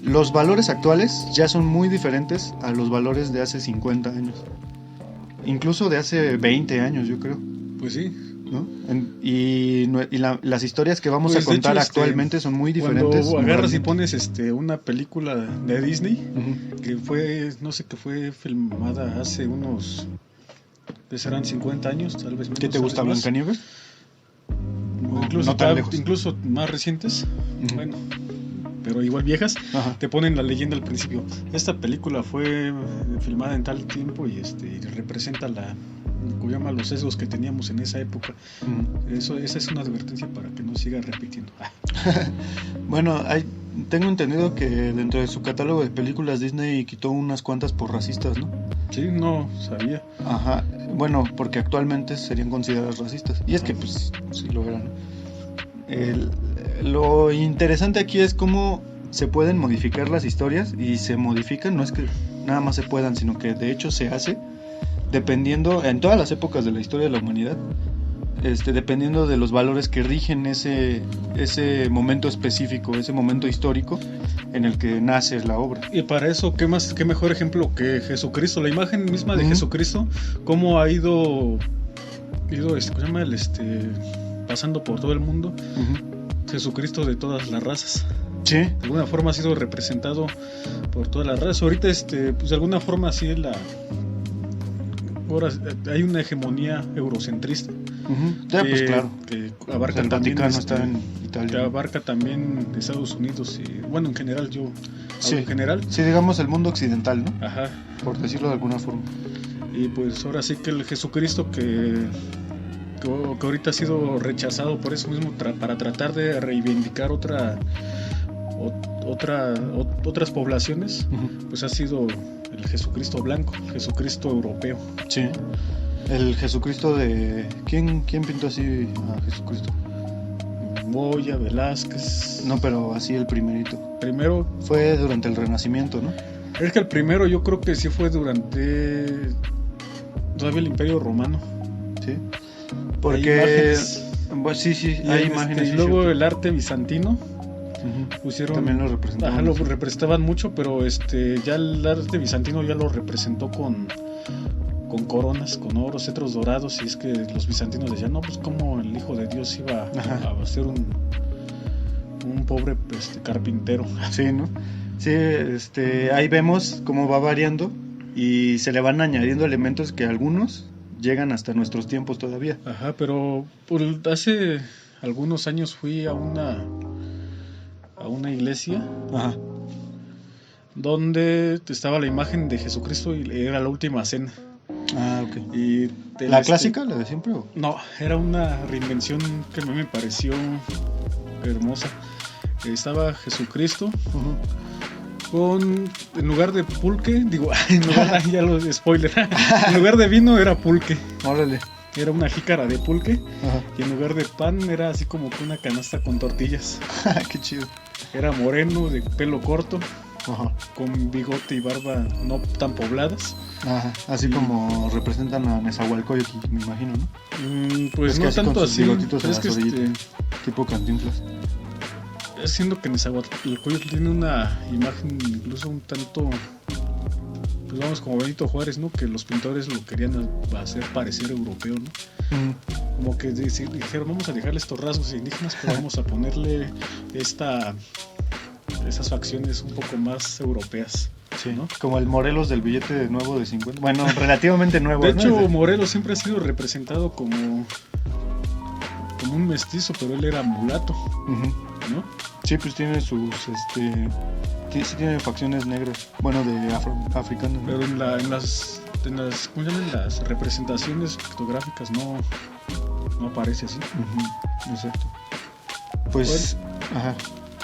S2: los valores actuales ya son muy diferentes a los valores de hace 50 años. Incluso de hace 20 años, yo creo.
S1: Pues sí.
S2: ¿No? Las historias que vamos
S1: Pues,
S2: a contar
S1: de hecho,
S2: actualmente son muy diferentes.
S1: Cuando agarras y pones una película de Disney,
S2: Uh-huh.
S1: que fue, no sé, que fue filmada hace unos, que serán 50 años, tal vez menos.
S2: ¿Qué te gusta,
S1: tal vez más.
S2: Blancanieves?
S1: Incluso,
S2: no tan lejos.
S1: incluso más recientes,
S2: Uh-huh.
S1: bueno, pero igual viejas,
S2: Ajá.
S1: te ponen la leyenda al principio. Esta película fue filmada en tal tiempo y representa los sesgos que teníamos en esa época.
S2: Uh-huh.
S1: Esa es una advertencia para que no siga repitiendo.
S2: Bueno, tengo entendido que dentro de su catálogo de películas Disney quitó unas cuantas por racistas, ¿no?
S1: Sí, no sabía.
S2: Ajá, bueno, porque actualmente serían consideradas racistas. Y es que pues sí lo eran. Lo interesante aquí es cómo se pueden modificar las historias, y se modifican, no es que nada más se puedan, sino que de hecho se hace dependiendo, en todas las épocas de la historia de la humanidad, dependiendo de los valores que rigen ese momento específico, ese momento histórico en el que nace la obra.
S1: Y para eso, qué mejor ejemplo que Jesucristo, la imagen misma de
S2: Uh-huh.
S1: Jesucristo, cómo ha ido ¿cómo se llama? Pasando por todo el mundo,
S2: Uh-huh.
S1: Jesucristo de todas las razas.
S2: Sí.
S1: De alguna forma ha sido representado por todas las razas. Ahorita, pues de alguna forma sí ahora hay una hegemonía eurocentrista.
S2: Uh-huh. Ya, pues claro.
S1: Que abarca
S2: El
S1: también,
S2: Vaticano está en Italia.
S1: que abarca también Estados Unidos y, bueno, en general,
S2: Sí.
S1: en general.
S2: Sí, digamos el mundo occidental, ¿no?
S1: Ajá.
S2: Por decirlo de alguna forma.
S1: Y pues ahora sí que el Jesucristo que ahorita ha sido rechazado por eso mismo, para tratar de reivindicar otras poblaciones,
S2: Uh-huh.
S1: pues ha sido el Jesucristo blanco, el Jesucristo europeo.
S2: Sí. El Jesucristo de... ¿Quién pintó así a Jesucristo?
S1: Goya, Velázquez.
S2: No, pero así el primerito.
S1: Primero,
S2: Fue durante el Renacimiento, ¿no?
S1: es que el primero yo creo que sí fue durante todavía el Imperio Romano.
S2: Sí.
S1: Hay
S2: Porque...
S1: imágenes.
S2: Pues sí,
S1: Y
S2: hay imágenes.
S1: y
S2: sí,
S1: luego
S2: cierto.
S1: el arte bizantino
S2: Uh-huh.
S1: pusieron,
S2: También lo representaban.
S1: ajá, lo representaban mucho, pero ya el arte bizantino ya lo representó con coronas, con oro, cetros dorados, y es que los bizantinos decían, no, pues como el Hijo de Dios iba
S2: Ajá.
S1: a ser un pobre carpintero.
S2: Sí, ¿no? Sí, ahí vemos cómo va variando y se le van añadiendo elementos que algunos llegan hasta nuestros tiempos todavía.
S1: Ajá, pero hace algunos años fui a una iglesia
S2: Ajá.
S1: donde estaba la imagen de Jesucristo y era la última cena.
S2: Ah, ok.
S1: Y
S2: ¿La clásica, la de siempre? ¿O?
S1: No, era una reinvención que a mí me pareció hermosa. Estaba Jesucristo
S2: Uh-huh.
S1: en lugar de pulque, ya lo spoiler, en lugar de vino era pulque.
S2: Órale.
S1: Era una jícara de pulque,
S2: Ajá.
S1: y en lugar de pan era así como que una canasta con tortillas.
S2: Qué chido.
S1: Era moreno, de pelo corto,
S2: Ajá.
S1: con bigote y barba no tan pobladas.
S2: Ajá. Así como representan a Nezahualcóyotl, me imagino, ¿no?
S1: Pues
S2: Es que
S1: no
S2: así con
S1: tanto
S2: sus
S1: así,
S2: bigotitos en
S1: es que
S2: las orillitas, tipo Cantinflas.
S1: siendo que Nezahualcóyotl tiene una imagen incluso un tanto, pues vamos, como Benito Juárez, ¿no? Que los pintores lo querían hacer parecer europeo, ¿no?
S2: Uh-huh.
S1: Como que dijeron, vamos a dejarle estos rasgos indígenas, pero vamos a ponerle esas facciones un poco más europeas.
S2: Sí,
S1: ¿no?
S2: Como el Morelos del billete nuevo de 50. Bueno, relativamente nuevo.
S1: De
S2: ¿no?
S1: hecho, Morelos siempre ha sido representado como un mestizo, pero él era mulato,
S2: Uh-huh.
S1: ¿no?
S2: Sí, pues tiene sus, sí tiene facciones negras, bueno, de africanas, ¿no?
S1: Pero en las ¿cómo se llaman? Las representaciones pictográficas no aparece así.
S2: Uh-huh. Exacto. Pues, ajá.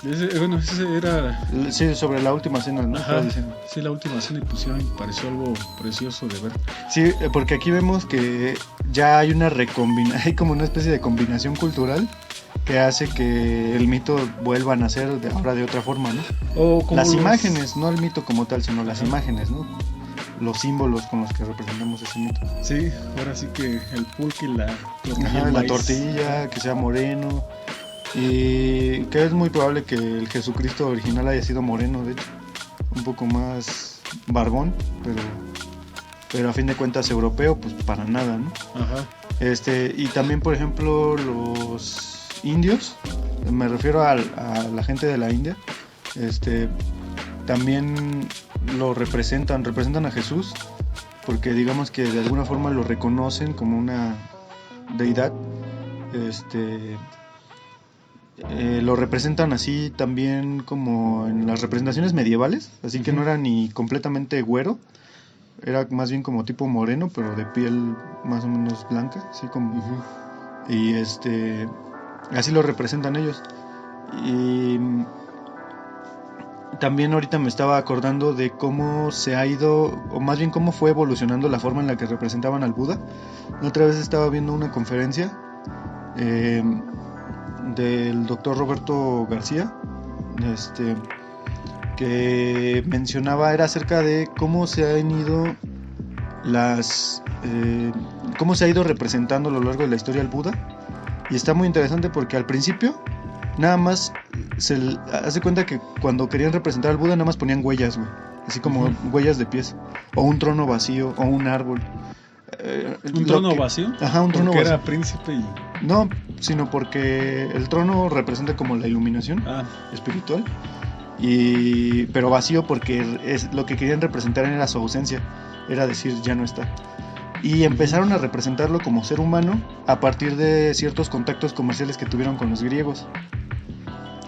S1: Ese era...
S2: Sí, sobre la última cena, ¿no?
S1: Ajá,
S2: Estabas diciendo.
S1: sí, la última cena y pusieron, me pareció algo precioso de ver.
S2: Sí, porque aquí vemos que ya hay hay como una especie de combinación cultural que hace que el mito vuelva a nacer ahora de otra forma, ¿no?
S1: O como
S2: Las imágenes, no el mito como tal, sino las imágenes, ¿no? los símbolos con los que representamos ese mito.
S1: Sí, ahora sí que el pulque y la tortilla.
S2: Ajá,
S1: el
S2: la
S1: maíz.
S2: tortilla, que sea moreno. Y que es muy probable que el Jesucristo original haya sido moreno, de hecho. Un poco más barbón, pero a fin de cuentas europeo, pues para nada, ¿no?
S1: Ajá.
S2: Y también, por ejemplo, los indios, me refiero a la gente de la India, también lo representan a Jesús, porque digamos que de alguna forma lo reconocen como una deidad. Lo representan así también como en las representaciones medievales, así que no era ni completamente güero, era más bien como tipo moreno, pero de piel más o menos blanca, así como. Y así lo representan ellos. Y también ahorita me estaba acordando de cómo se ha ido, o más bien cómo fue evolucionando la forma en la que representaban al Buda. La otra vez estaba viendo una conferencia del doctor Roberto García, que mencionaba, era acerca de cómo se han ido cómo se ha ido representando a lo largo de la historia el Buda. Y está muy interesante porque al principio nada más se hace cuenta que cuando querían representar al Buda nada más ponían huellas, güey, así como huellas de pies, o un trono vacío, o un árbol.
S1: ¿Un trono vacío?
S2: Ajá, un trono
S1: porque
S2: vacío.
S1: Era príncipe y...
S2: No, sino porque el trono representa como la iluminación espiritual, pero vacío porque lo que querían representar era su ausencia, era decir, ya no está. Y empezaron a representarlo como ser humano a partir de ciertos contactos comerciales que tuvieron con los griegos.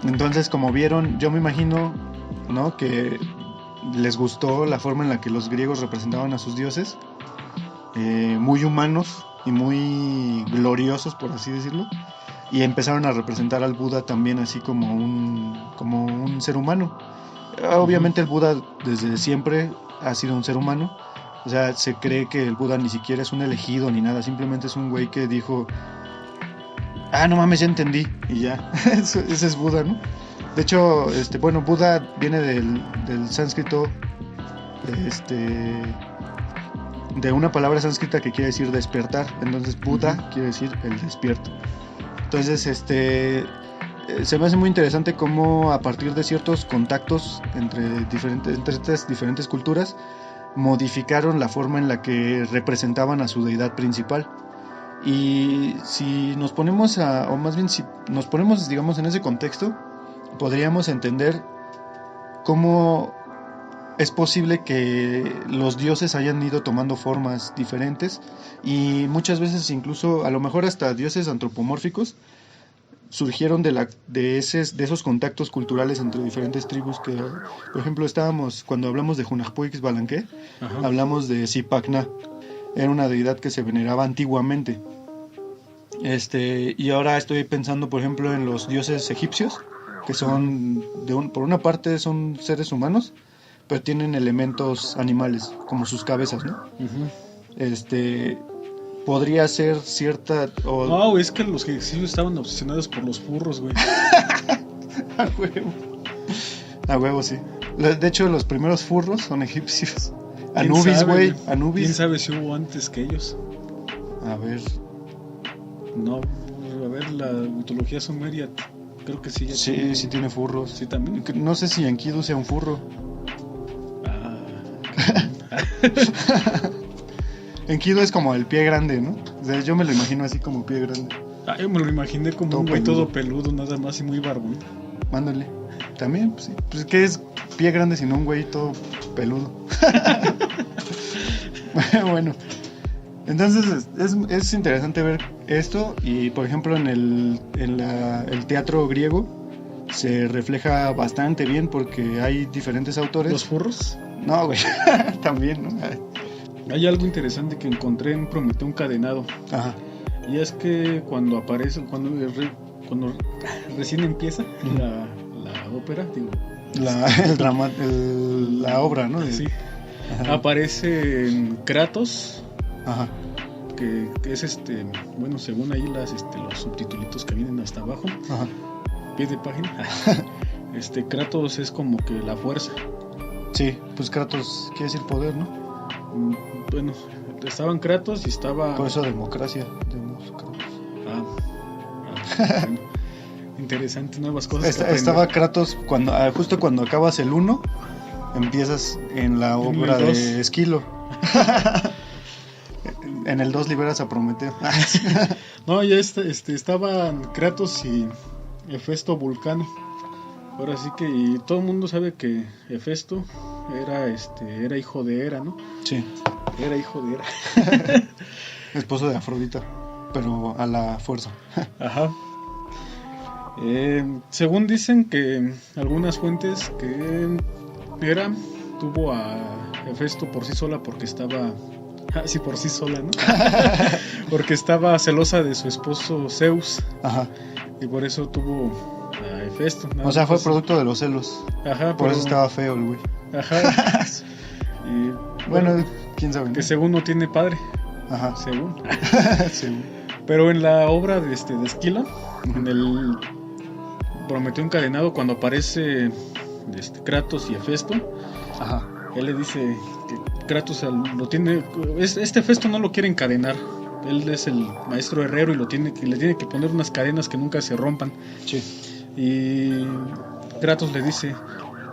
S2: Entonces, como vieron, yo me imagino, ¿no?, que les gustó la forma en la que los griegos representaban a sus dioses, muy humanos y muy gloriosos, por así decirlo, y empezaron a representar al Buda también así como un ser humano. Obviamente el Buda desde siempre ha sido un ser humano, o sea, se cree que el Buda ni siquiera es un elegido ni nada, simplemente es un güey que dijo, no mames, ya entendí, y ya. Ese es Buda, ¿no? De hecho, bueno, Buda viene del sánscrito, de una palabra sánscrita que quiere decir despertar. Entonces Buda quiere decir el despierto. Entonces se me hace muy interesante cómo a partir de ciertos contactos entre estas diferentes culturas modificaron la forma en la que representaban a su deidad principal. Y si nos ponemos o más bien si nos ponemos, digamos, en ese contexto, podríamos entender cómo es posible que los dioses hayan ido tomando formas diferentes, y muchas veces incluso a lo mejor hasta dioses antropomórficos surgieron de esos contactos culturales entre diferentes tribus. Que, por ejemplo, cuando hablamos de Hunahpuix Balanqué, hablamos de Zipacna, era una deidad que se veneraba antiguamente. Y ahora estoy pensando, por ejemplo, en los dioses egipcios, que son por una parte son seres humanos, pero tienen elementos animales, como sus cabezas, ¿no? Podría ser cierta...
S1: es que los egipcios estaban obsesionados por los furros, güey.
S2: A huevo, sí. De hecho, los primeros furros son egipcios. Anubis, güey. Anubis.
S1: ¿Quién sabe si hubo antes que ellos?
S2: A ver.
S1: No, a ver, la mitología sumeria, creo que sí.
S2: Sí tiene furros.
S1: Sí, también.
S2: No sé si Enkidu sea un furro. Enkidu es como el pie grande, ¿no? O sea, yo me lo imagino así como pie grande.
S1: Yo me lo imaginé como un güey todo peludo, nada más, y muy barbón.
S2: Mándale. También, pues sí. Pues ¿qué es pie grande sino un güey todo peludo? Bueno, entonces es interesante ver esto. Y por ejemplo en el teatro griego se refleja bastante bien porque hay diferentes autores.
S1: ¿Los furros?
S2: No, güey. También, ¿no?
S1: Hay algo interesante que encontré en Prometeo encadenado.
S2: Ajá.
S1: Y es que cuando aparece, cuando recién empieza la ópera, digo,
S2: la obra, ¿no?
S1: Sí. Aparece Kratos.
S2: Ajá.
S1: Que es bueno, según ahí los subtitulitos que vienen hasta abajo.
S2: Ajá.
S1: Pie de página. Kratos es como que la fuerza.
S2: Sí, pues Kratos quiere decir poder, ¿no?
S1: estaban Kratos y estaba...
S2: Por eso democracia.
S1: Bueno, interesante, nuevas cosas.
S2: Estaba Kratos justo cuando acabas el 1, empiezas en la obra de Esquilo. En el 2 liberas a Prometeo.
S1: No, ya estaban Kratos y Hefesto Vulcano. Ahora sí que y todo el mundo sabe que Hefesto era hijo de Hera, ¿no?
S2: Sí.
S1: Era hijo de Hera.
S2: Esposo de Afrodita, pero a la fuerza.
S1: Ajá. Según dicen que algunas fuentes que Hera tuvo a Hefesto por sí sola porque estaba... sí, por sí sola, ¿no? Porque estaba celosa de su esposo Zeus.
S2: Ajá.
S1: Y por eso tuvo a Hefesto.
S2: O sea, fue producto de los celos.
S1: Ajá.
S2: Por eso estaba feo el güey.
S1: Ajá. Y
S2: bueno, quién sabe.
S1: Que según no tiene padre.
S2: Ajá.
S1: Según.
S2: Según.
S1: Pero en la obra de Esquilo, en el Prometeo encadenado, cuando aparece Kratos y Hefesto,
S2: ajá,
S1: él le dice que Kratos lo tiene, Hefesto no lo quiere encadenar, él es el maestro herrero y le tiene que poner unas cadenas que nunca se rompan.
S2: Sí.
S1: Y Kratos le dice,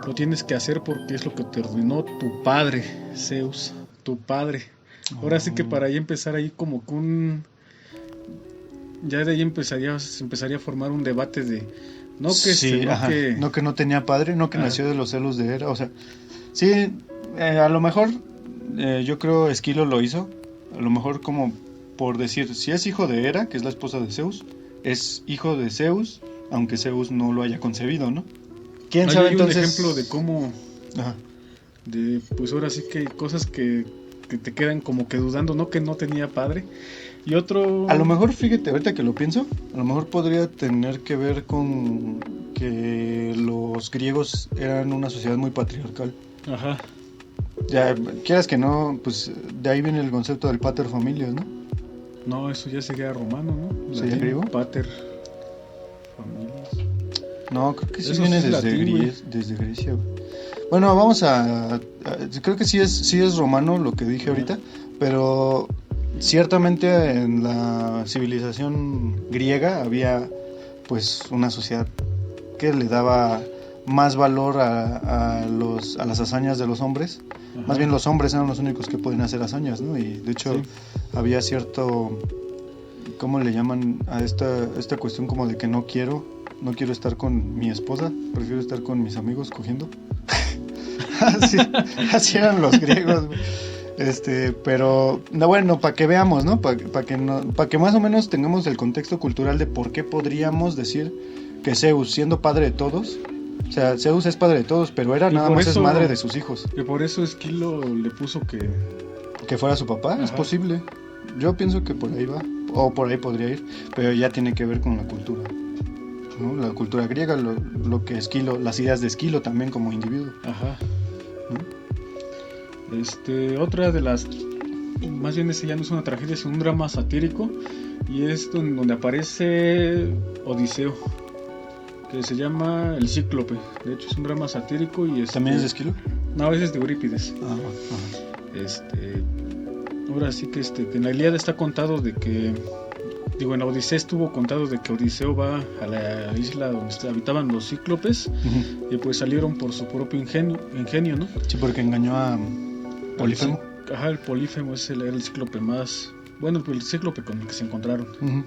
S1: lo tienes que hacer porque es lo que te ordenó tu padre, Zeus, tu padre. Ahora sí que para ahí empezar ahí como que ya de ahí se empezaría a formar un debate de no que
S2: no tenía padre, no que nació de los celos de Hera, o sea, sí, a lo mejor yo creo Esquilo lo hizo, a lo mejor como por decir, si es hijo de Hera, que es la esposa de Zeus, es hijo de Zeus, aunque Zeus no lo haya concebido, ¿no? ¿Quién sabe entonces?
S1: Un ejemplo de cómo,
S2: ajá,
S1: pues ahora sí que hay cosas que te quedan como que dudando, ¿no? Que no tenía padre. Y otro...
S2: A lo mejor, fíjate, ahorita que lo pienso, a lo mejor podría tener que ver con que los griegos eran una sociedad muy patriarcal.
S1: Ajá.
S2: Ya, quieras que no, pues de ahí viene el concepto del pater familias, ¿no?
S1: No, eso ya sería romano, ¿no?
S2: ¿Sería griego?
S1: Pater familias.
S2: No, creo que sí
S1: eso
S2: viene
S1: sí
S2: desde Grecia. Bueno, vamos a creo que sí es romano lo que dije ahorita, pero ciertamente en la civilización griega había pues una sociedad que le daba más valor a las hazañas de los hombres. Ajá. Más bien los hombres eran los únicos que podían hacer hazañas, ¿no? Y de hecho había cierto, ¿cómo le llaman a esta cuestión como de que no quiero estar con mi esposa, prefiero estar con mis amigos cogiendo? así eran los griegos, güey. Pero no, bueno, para que veamos, ¿no? Para que más o menos tengamos el contexto cultural de por qué podríamos decir que Zeus, siendo padre de todos, o sea, Zeus es padre de todos, pero Hera nada más es madre de sus hijos.
S1: Y por eso Esquilo le puso
S2: que fuera su papá. Ajá. Es posible. Yo pienso que por ahí va, o por ahí podría ir, pero ya tiene que ver con la cultura, ¿no? La cultura griega, lo que Esquilo, las ideas de Esquilo también como individuo.
S1: Ajá. ¿no? Otra de las, más bien ese ya no es una tragedia, es un drama satírico, y es donde aparece Odiseo, que se llama El Cíclope. De hecho es un drama satírico y
S2: ¿también es de Esquilo?
S1: No, ese es de Eurípides.
S2: Ajá.
S1: Ahora sí que en la Ilíada está contado de que, en la Odisea estuvo contado de que Odiseo va a la isla donde habitaban los cíclopes. Uh-huh. Y pues salieron por su propio ingenio, ¿no?
S2: Sí, porque engañó a Polífemo.
S1: Ajá, el Polífemo era el cíclope más... Bueno, el cíclope con el que se encontraron.
S2: Uh-huh.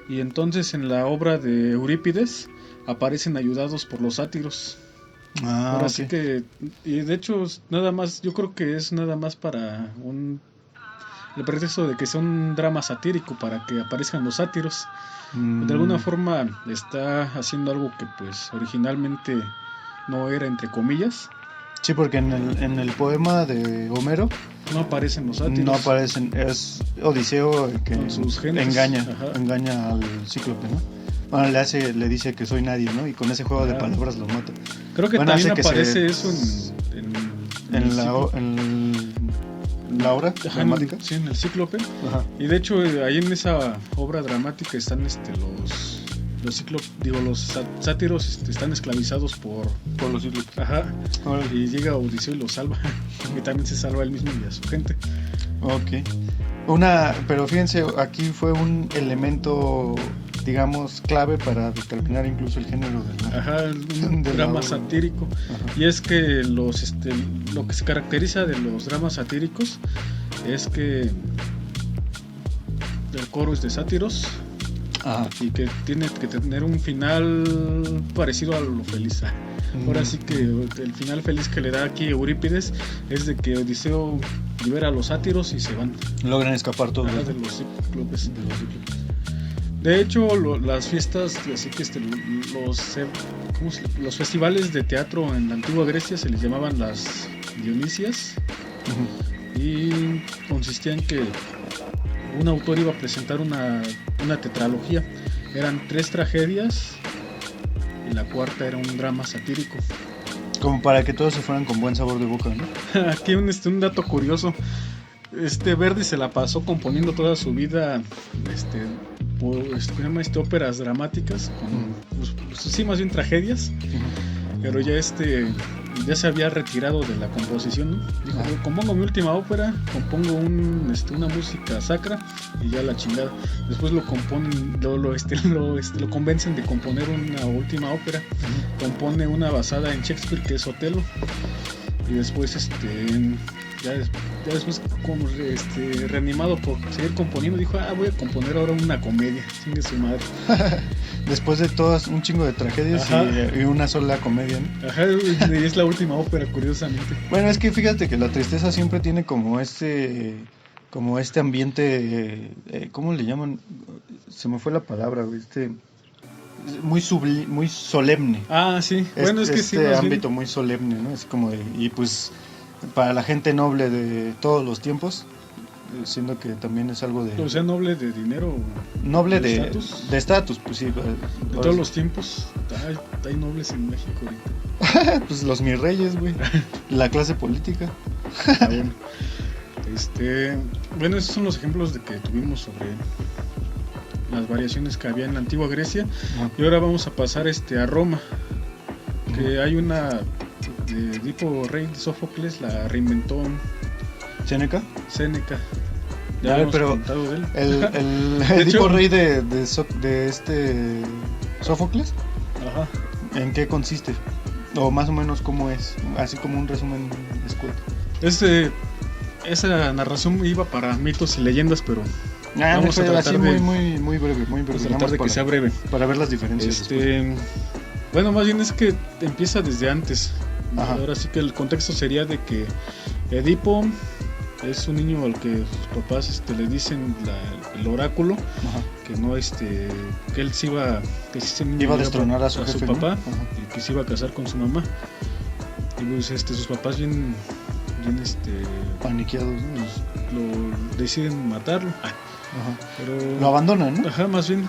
S1: Y entonces en la obra de Eurípides aparecen ayudados por los sátiros. Ahora sí que... Y de hecho, nada más, yo creo que es nada más para el pretexto de que sea un drama satírico, para que aparezcan los sátiros. De alguna forma está haciendo algo que pues originalmente no era, entre comillas.
S2: Sí, porque en el poema de Homero
S1: no aparecen los sátiros.
S2: No aparecen, es Odiseo el que engaña al cíclope, ¿no? Bueno, le dice que soy nadie, ¿no? Y con ese juego de palabras lo mata.
S1: Creo que también aparece eso
S2: en la obra dramática.
S1: Sí, en el cíclope. Ajá. Y de hecho ahí en esa obra dramática están los sátiros están esclavizados por
S2: los cíclopes.
S1: Ajá. Y llega Odiseo y los salva. Y también se salva él mismo y a su gente.
S2: Ok. Pero fíjense, aquí fue un elemento, digamos, clave para determinar incluso el género
S1: un
S2: de
S1: drama
S2: la obra.
S1: satírico.
S2: Ajá.
S1: Y es que lo que se caracteriza de los dramas satíricos es que el coro es de sátiros
S2: Ajá.
S1: y que tiene que tener un final parecido a lo feliz. Ahora sí que el final feliz que le da aquí Eurípides es de que Odiseo libera a los sátiros y se van.
S2: Logran escapar todos.
S1: De los cíclopes. De hecho, las fiestas, así que los festivales de teatro en la antigua Grecia se les llamaban las Dionisias.
S2: Uh-huh.
S1: Y consistía en que un autor iba a presentar una tetralogía. Eran 3 tragedias y la cuarta era un drama satírico.
S2: Como para que todos se fueran con buen sabor de boca, ¿no?
S1: Aquí un dato curioso. Verdi se la pasó componiendo toda su vida óperas dramáticas, sí, más bien tragedias, pero ya se había retirado de la composición, ¿no? Dijo, compongo mi última ópera, compongo una música sacra y ya la chingada. Después lo componen, lo convencen de componer una última ópera, compone una basada en Shakespeare que es Otelo, y después ya después como reanimado por seguir componiendo, dijo, voy a componer ahora una comedia, chingue su madre.
S2: Después de todas un chingo de tragedias y una sola comedia, ¿no?
S1: Ajá, y es la última ópera, curiosamente.
S2: Bueno, es que fíjate que la tristeza siempre tiene como este ambiente, ¿cómo le llaman? Se me fue la palabra, güey, muy solemne.
S1: Sí, bueno, es que sí, más
S2: ámbito
S1: bien,
S2: muy solemne, ¿no? Es como y pues para la gente noble de todos los tiempos, siendo que también es algo de...
S1: o sea, noble de dinero.
S2: Noble
S1: de
S2: estatus, pues sí.
S1: De todos los tiempos, hay nobles en México ahorita.
S2: Pues los mis reyes, güey. La clase política.
S1: Bueno. Bueno, esos son los ejemplos de que tuvimos sobre las variaciones que había en la antigua Grecia. Y ahora vamos a pasar a Roma, que hay una de Edipo Rey de Sófocles, la reinventó
S2: ¿Séneca?
S1: Ya hemos
S2: pero
S1: contado de él.
S2: el Edipo Rey de Sófocles.
S1: Ajá.
S2: ¿En qué consiste? O más o menos cómo es, así como un resumen escueto.
S1: Esa narración iba para mitos y leyendas, pero
S2: vamos a tratar de muy breve,
S1: tratar de que sea breve
S2: para ver las diferencias.
S1: Bueno, más bien es que empieza desde antes.
S2: Ajá.
S1: Ahora sí que el contexto sería de que Edipo es un niño al que sus papás le dicen el oráculo. Ajá. Que no que él se iba
S2: a destronar a su jefe,
S1: papá,
S2: ¿no?
S1: y que se iba a casar con su mamá. Y pues sus papás bien
S2: paniqueados, ¿no?
S1: Lo deciden matarlo.
S2: Ajá.
S1: Pero
S2: lo abandonan, ¿no?
S1: Ajá, más bien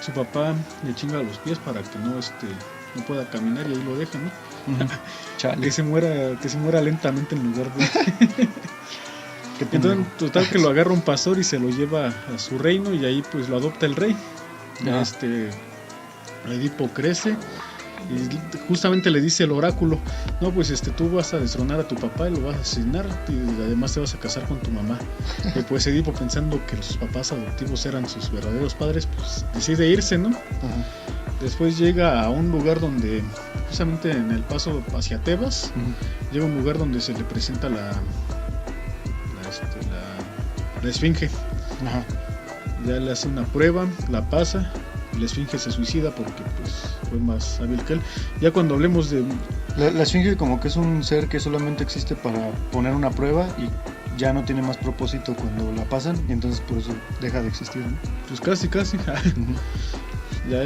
S1: su papá le chinga los pies para que no pueda caminar y ahí lo deja, ¿no?
S2: Chale.
S1: que se muera lentamente en lugar de entonces total que lo agarra un pastor y se lo lleva a su reino y ahí pues lo adopta el rey. Edipo crece y justamente le dice el oráculo, no, pues tú vas a destronar a tu papá y lo vas a asesinar y además te vas a casar con tu mamá. Y pues Edipo, pensando que sus papás adoptivos eran sus verdaderos padres, pues decide irse, ¿no?
S2: Ajá.
S1: Después llega a un lugar donde, justamente en el paso hacia Tebas, llega a un lugar donde se le presenta la esfinge.
S2: Ajá.
S1: Ya le hace una prueba, la pasa, y la esfinge se suicida porque pues fue más hábil que él. Ya cuando hablemos de...
S2: La esfinge como que es un ser que solamente existe para poner una prueba y ya no tiene más propósito cuando la pasan, y entonces por eso deja de existir, ¿no?
S1: Pues casi. Ya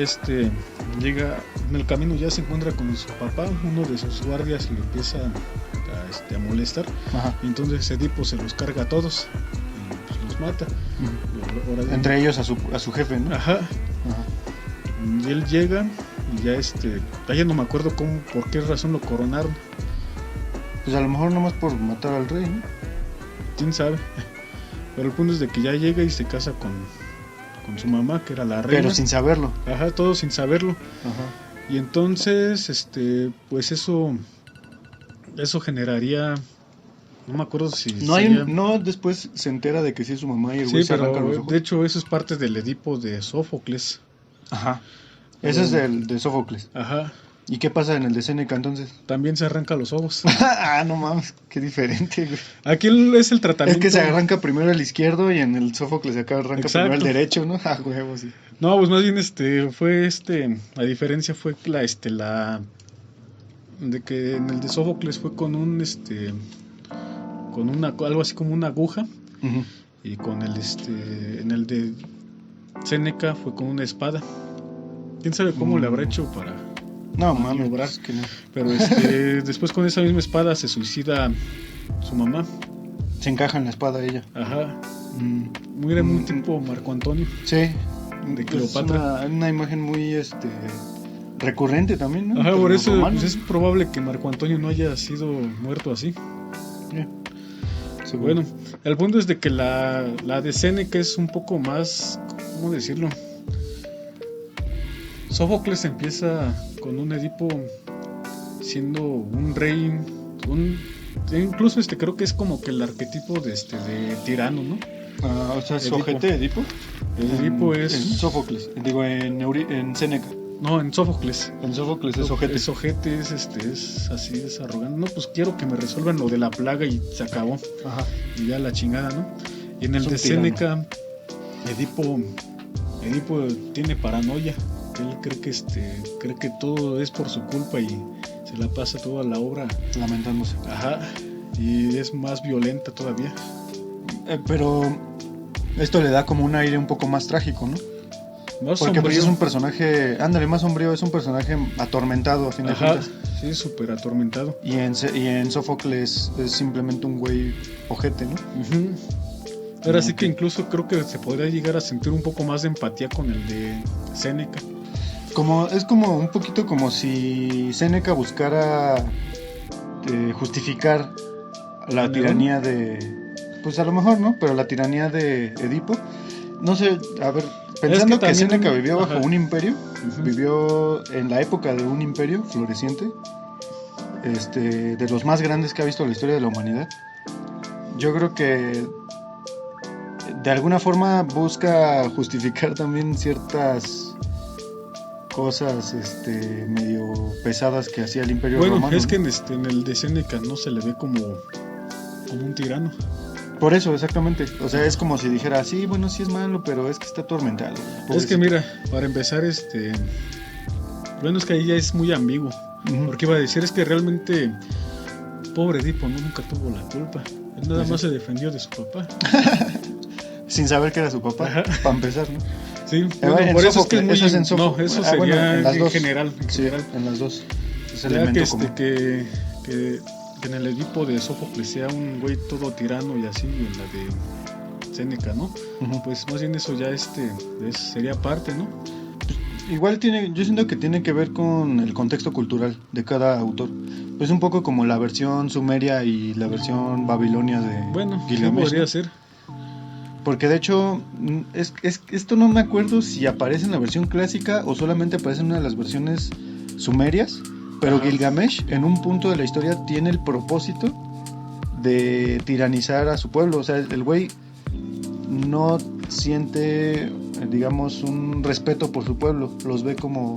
S1: llega en el camino, ya se encuentra con su papá, uno de sus guardias le empieza a molestar. Ajá. Y entonces Edipo se los carga a todos y pues los mata.
S2: Entre ellos a su jefe, ¿no?
S1: Ajá. Y él llega y ya no me acuerdo por qué razón lo coronaron.
S2: Pues a lo mejor nomás por matar al rey, ¿no?
S1: Quién sabe. Pero el punto es de que ya llega y se casa con su mamá, que era la reina.
S2: Pero sin saberlo.
S1: Ajá, todo sin saberlo.
S2: Ajá.
S1: Y entonces, pues eso generaría No me acuerdo si
S2: No, después se entera de que sí es su mamá y el
S1: Sí,
S2: güey se arranca los
S1: pero
S2: ojos.
S1: de hecho eso es parte del Edipo de Sófocles.
S2: Ajá. Ese es el de Sófocles.
S1: Ajá.
S2: ¿Y qué pasa en el de Séneca entonces?
S1: También se arranca los ojos.
S2: Ah, no mames, qué diferente, güey.
S1: Aquí es el tratamiento.
S2: Es que se arranca primero el izquierdo y en el Sófocles se arranca primero el derecho, ¿no? Ah, huevo, sí.
S1: No, pues más bien fue la diferencia fue la de que en el de Sófocles fue con con algo así como una aguja.
S2: Uh-huh.
S1: Y con en el de Séneca fue con una espada. ¿Quién sabe cómo le habrá hecho para
S2: No, mames,
S1: maniobrar?
S2: es que no.
S1: Pero después con esa misma espada se suicida su mamá.
S2: Se encaja en la espada ella.
S1: Ajá. Muy tipo Marco Antonio.
S2: Sí.
S1: De Cleopatra.
S2: Es una imagen muy recurrente también, ¿no?
S1: Ajá,
S2: Entre
S1: por
S2: los
S1: eso
S2: romanos.
S1: pues, es probable que Marco Antonio no haya sido muerto así.
S2: Seguro.
S1: Bueno, el punto es de que la de Séneca es un poco más, ¿cómo decirlo? Sófocles empieza con un Edipo siendo un rey, incluso creo que es como que el arquetipo de tirano, ¿no?
S2: Ah, o sea, es
S1: Edipo.
S2: ojete Edipo.
S1: El Edipo es...
S2: En Sófocles, digo, en Séneca.
S1: No, en Sófocles.
S2: En Sófocles es ojete.
S1: Es ojete, es así, es arrogante. No, pues quiero que me resuelvan lo de la plaga y se acabó.
S2: Ajá.
S1: Y ya la chingada, ¿no? Y en el
S2: Es un
S1: de Séneca, Edipo tiene paranoia. Él cree que todo es por su culpa y se la pasa toda la obra
S2: Lamentándose.
S1: Ajá. Y es más violenta todavía.
S2: Pero esto le da como un aire un poco más trágico, ¿no?
S1: Más
S2: Porque pues
S1: sombrío.
S2: es un personaje, ándale, más sombrío, es un personaje atormentado a fin de
S1: Ajá,
S2: cuentas.
S1: sí, súper atormentado.
S2: Y en Sófocles es simplemente un güey ojete, ¿no?
S1: Uh-huh. Ahora sí que incluso creo que se podría llegar a sentir un poco más de empatía con el de Séneca.
S2: Es como un poquito como si Séneca buscara justificar la tiranía de... Pues a lo mejor, ¿no? Pero la tiranía de Edipo. No sé, a ver, pensando que Séneca vivió bajo un imperio, vivió en la época de un imperio floreciente, de los más grandes que ha visto la historia de la humanidad. Yo creo que de alguna forma busca justificar también ciertas cosas medio pesadas que hacía el imperio romano.
S1: Bueno, es que en el de Séneca no se le ve como un tirano.
S2: Por eso, exactamente. O sea, es como si dijera, sí, bueno, sí es malo, pero es que está atormentado.
S1: Es que mira, para empezar, bueno, es que ahí ya es muy ambiguo.
S2: Uh-huh.
S1: Porque iba a decir, es que realmente, pobre Edipo, nunca tuvo la culpa. Él nada más se defendió de su papá.
S2: Sin saber que era su papá,
S1: Ajá.
S2: para empezar, ¿no?
S1: Sí, bueno, por eso es que es muy...
S2: Eso es en Sófocles.
S1: No, eso
S2: bueno,
S1: sería
S2: en las dos.
S1: general.
S2: Sí, en las dos. Es
S1: Ya
S2: elemento común.
S1: que en el Edipo de Sófocles sea un güey todo tirano y así, y en la de Séneca, ¿no?
S2: Uh-huh.
S1: Pues más bien eso ya sería parte, ¿no?
S2: Igual yo siento que tiene que ver con el contexto cultural de cada autor. Pues un poco como la versión sumeria y la versión babilonia de
S1: Bueno,
S2: Gilgamesh.
S1: podría ser.
S2: Porque de hecho, esto no me acuerdo si aparece en la versión clásica o solamente aparece en una de las versiones sumerias. Pero
S1: Ajá.
S2: Gilgamesh en un punto de la historia tiene el propósito de tiranizar a su pueblo. O sea, el güey no siente, digamos, un respeto por su pueblo. Los ve como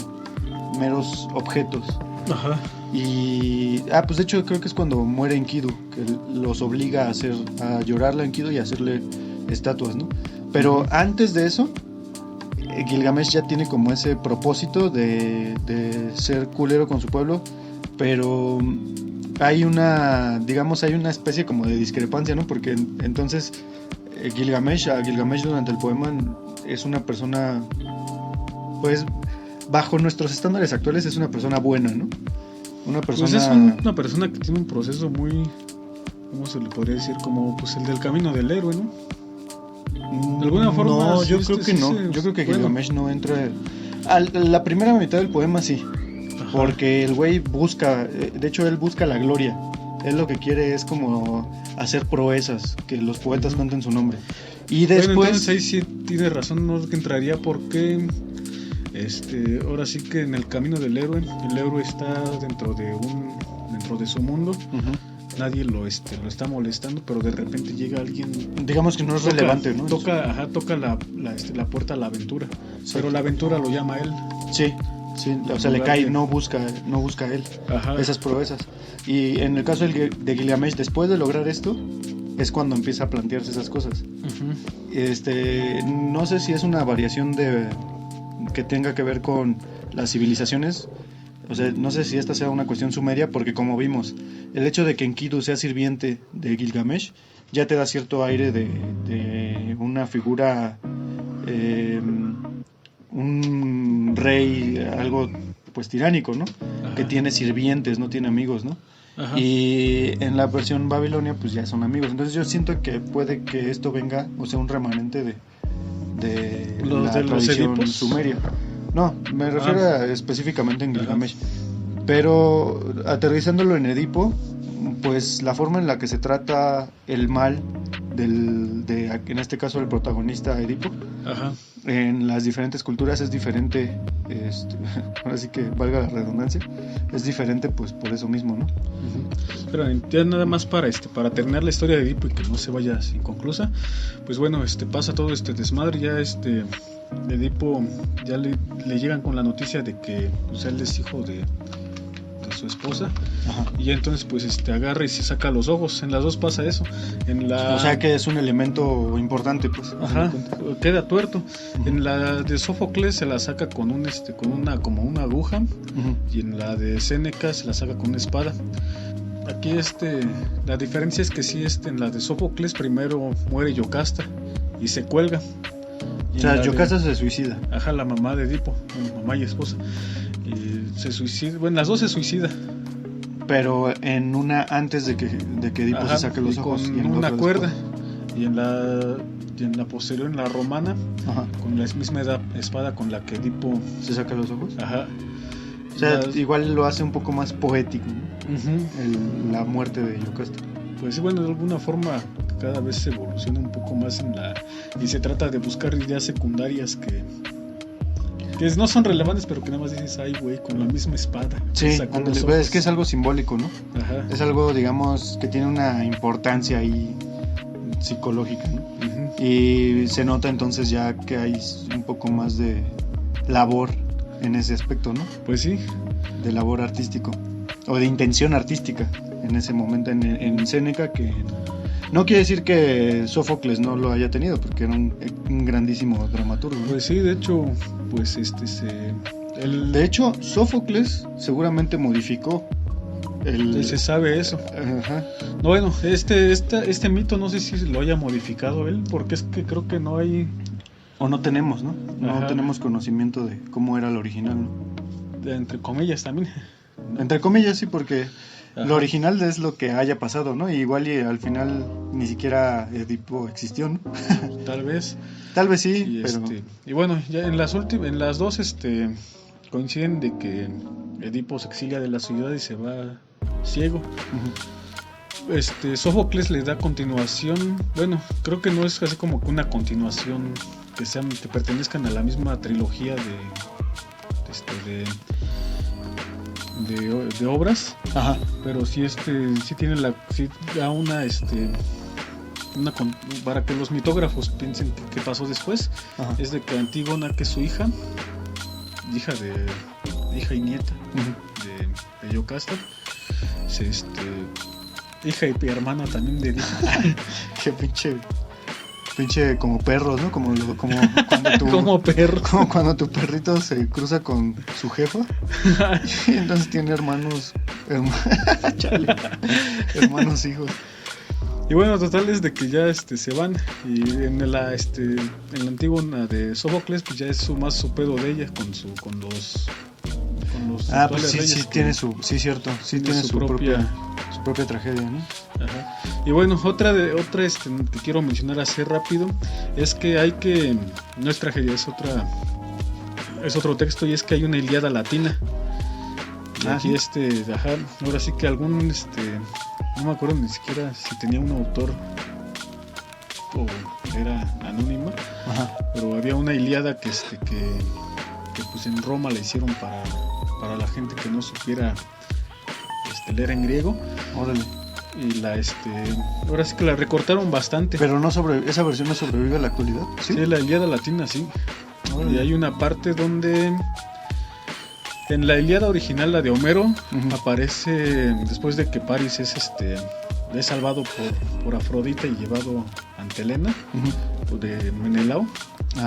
S2: meros objetos.
S1: Ajá.
S2: Y pues de hecho creo que es cuando muere Enkidu, que los obliga a llorarle a Enkidu y a hacerle estatuas, ¿no? Pero antes de eso, Gilgamesh ya tiene como ese propósito de ser culero con su pueblo, pero hay una especie como de discrepancia, ¿no? Porque entonces Gilgamesh durante el poema es una persona, pues bajo nuestros estándares actuales es una persona buena, ¿no? Una persona...
S1: Pues es una persona que tiene un proceso muy, ¿cómo se le podría decir? Como pues el del camino del héroe, ¿no? De alguna forma.
S2: No,
S1: sí,
S2: yo creo que no. Yo creo que Gilgamesh no entra. La primera mitad del poema sí. Ajá. Porque el güey busca, de hecho él busca la gloria. Él lo que quiere es como hacer proezas, que los poetas cuenten su nombre. Y después...
S1: Bueno, entonces ahí sí tiene razón, no que entraría porque ahora sí que en el camino del héroe, el héroe está dentro de su mundo.
S2: Uh-huh.
S1: nadie lo está molestando, pero de repente llega alguien,
S2: digamos que no es relevante, ¿no?
S1: Toca la puerta a la aventura, sí. Pero la aventura lo llama a él.
S2: Sí, o sea, le cae, no busca él. Ajá. Esas proezas. Y en el caso de Gilgamesh, después de lograr esto, es cuando empieza a plantearse esas cosas. No sé si es una variación que tenga que ver con las civilizaciones. O sea, no sé si esta sea una cuestión sumeria, porque como vimos, el hecho de que Enkidu sea sirviente de Gilgamesh ya te da cierto aire de una figura, un rey, algo pues tiránico, ¿no? Ajá. Que tiene sirvientes, no tiene amigos, ¿no? Ajá. Y en la versión babilonia pues ya son amigos. Entonces yo siento que puede que esto venga, o sea, un remanente de la tradición sumeria. No, me refiero específicamente en Gilgamesh. Pero aterrizándolo en Edipo, pues la forma en la que se trata el mal en este caso el protagonista Edipo, ajá, en las diferentes culturas es diferente. Ahora sí que valga la redundancia, es diferente pues por eso mismo, ¿no?
S1: Pero ya nada más para terminar la historia de Edipo y que no se vaya inconclusa, pues bueno, pasa todo este desmadre, ya Edipo ya le llegan con la noticia de que pues, él es hijo de su esposa. Ajá. Y ya entonces pues agarra y se saca los ojos. En las dos pasa eso.
S2: O sea que es un elemento importante, pues.
S1: Ajá, queda tuerto. Uh-huh. En la de Sófocles se la saca con como una aguja. Uh-huh. Y en la de Séneca se la saca con una espada. Aquí la diferencia es que sí, en la de Sófocles primero muere Yocasta y se cuelga.
S2: O sea, Yocasta se suicida.
S1: Ajá, la mamá de Edipo, mamá y esposa. Y se suicida, bueno, las dos se suicida.
S2: Pero en una antes de que Edipo, ajá, se saque los ojos.
S1: Y en una cuerda. Después. Y en la posterior, en la romana, ajá, con la misma espada con la que Edipo
S2: se saca los ojos.
S1: Ajá.
S2: O sea, igual lo hace un poco más poético, ¿no? Uh-huh. La muerte de Yocasta.
S1: Pues bueno, de alguna forma cada vez se evoluciona un poco más y se trata de buscar ideas secundarias que no son relevantes, pero que nada más dices, ay güey, con la misma espada.
S2: Sí, es que es algo simbólico, ¿no? Ajá. Es algo, digamos, que tiene una importancia ahí psicológica, ¿no? Uh-huh. Y se nota entonces ya que hay un poco más de labor en ese aspecto, ¿no?
S1: Pues sí.
S2: De labor artístico, o de intención artística en ese momento en Séneca, que no quiere decir que Sófocles no lo haya tenido, porque era un grandísimo dramaturgo, ¿no?
S1: Pues sí, de hecho, pues
S2: de hecho, Sófocles seguramente modificó
S1: se sabe eso.
S2: Ajá.
S1: No, bueno, este mito no sé si lo haya modificado él, porque es que creo que no hay...
S2: O no tenemos, ¿no? No, ajá, tenemos conocimiento de cómo era el original, ¿no?
S1: Entre comillas también.
S2: Entre comillas, sí, porque... Ajá. Lo original es lo que haya pasado, ¿no? Y igual y al final ni siquiera Edipo existió, ¿no?
S1: Tal vez
S2: sí,
S1: pero... Y bueno, ya en las dos coinciden de que Edipo se exilia de la ciudad y se va ciego. Uh-huh. Sófocles le da continuación, bueno, creo que no es así como que una continuación que pertenezcan a la misma trilogía de obras.
S2: Ajá.
S1: Pero sí sí tiene sí da una para que los mitógrafos piensen qué pasó después. Ajá. Es de que Antígona, que es su hija y nieta, uh-huh, de Yocasta, hija y hermana también de Edipo.
S2: Qué pinche como perros, ¿no? Como cuando
S1: como perro.
S2: Como cuando tu perrito se cruza con su jefa y entonces tiene hermanos hijos.
S1: Y bueno, total es de que ya se van, y en la Antígona de Sófocles pues ya es más su pedo de ella con los
S2: pues sí tiene cierto, sí tiene su propia tragedia, ¿no?
S1: Ajá. Y bueno, otra que quiero mencionar así rápido es que no es tragedia, es otro texto, y es que hay una Ilíada latina. Y aquí ajá, ahora sí que no me acuerdo ni siquiera si tenía un autor o era anónima. Ajá. Pero había una Ilíada que pues en Roma la hicieron para la gente que no supiera leer en griego.
S2: Órale.
S1: y ahora sí que la recortaron bastante.
S2: Pero esa versión no sobrevive a la actualidad, ¿sí?
S1: Sí, la Ilíada latina, sí. Y hay una parte donde en la Ilíada original, la de Homero, aparece después de que Paris es salvado por Afrodita y llevado ante Helena, de Menelao.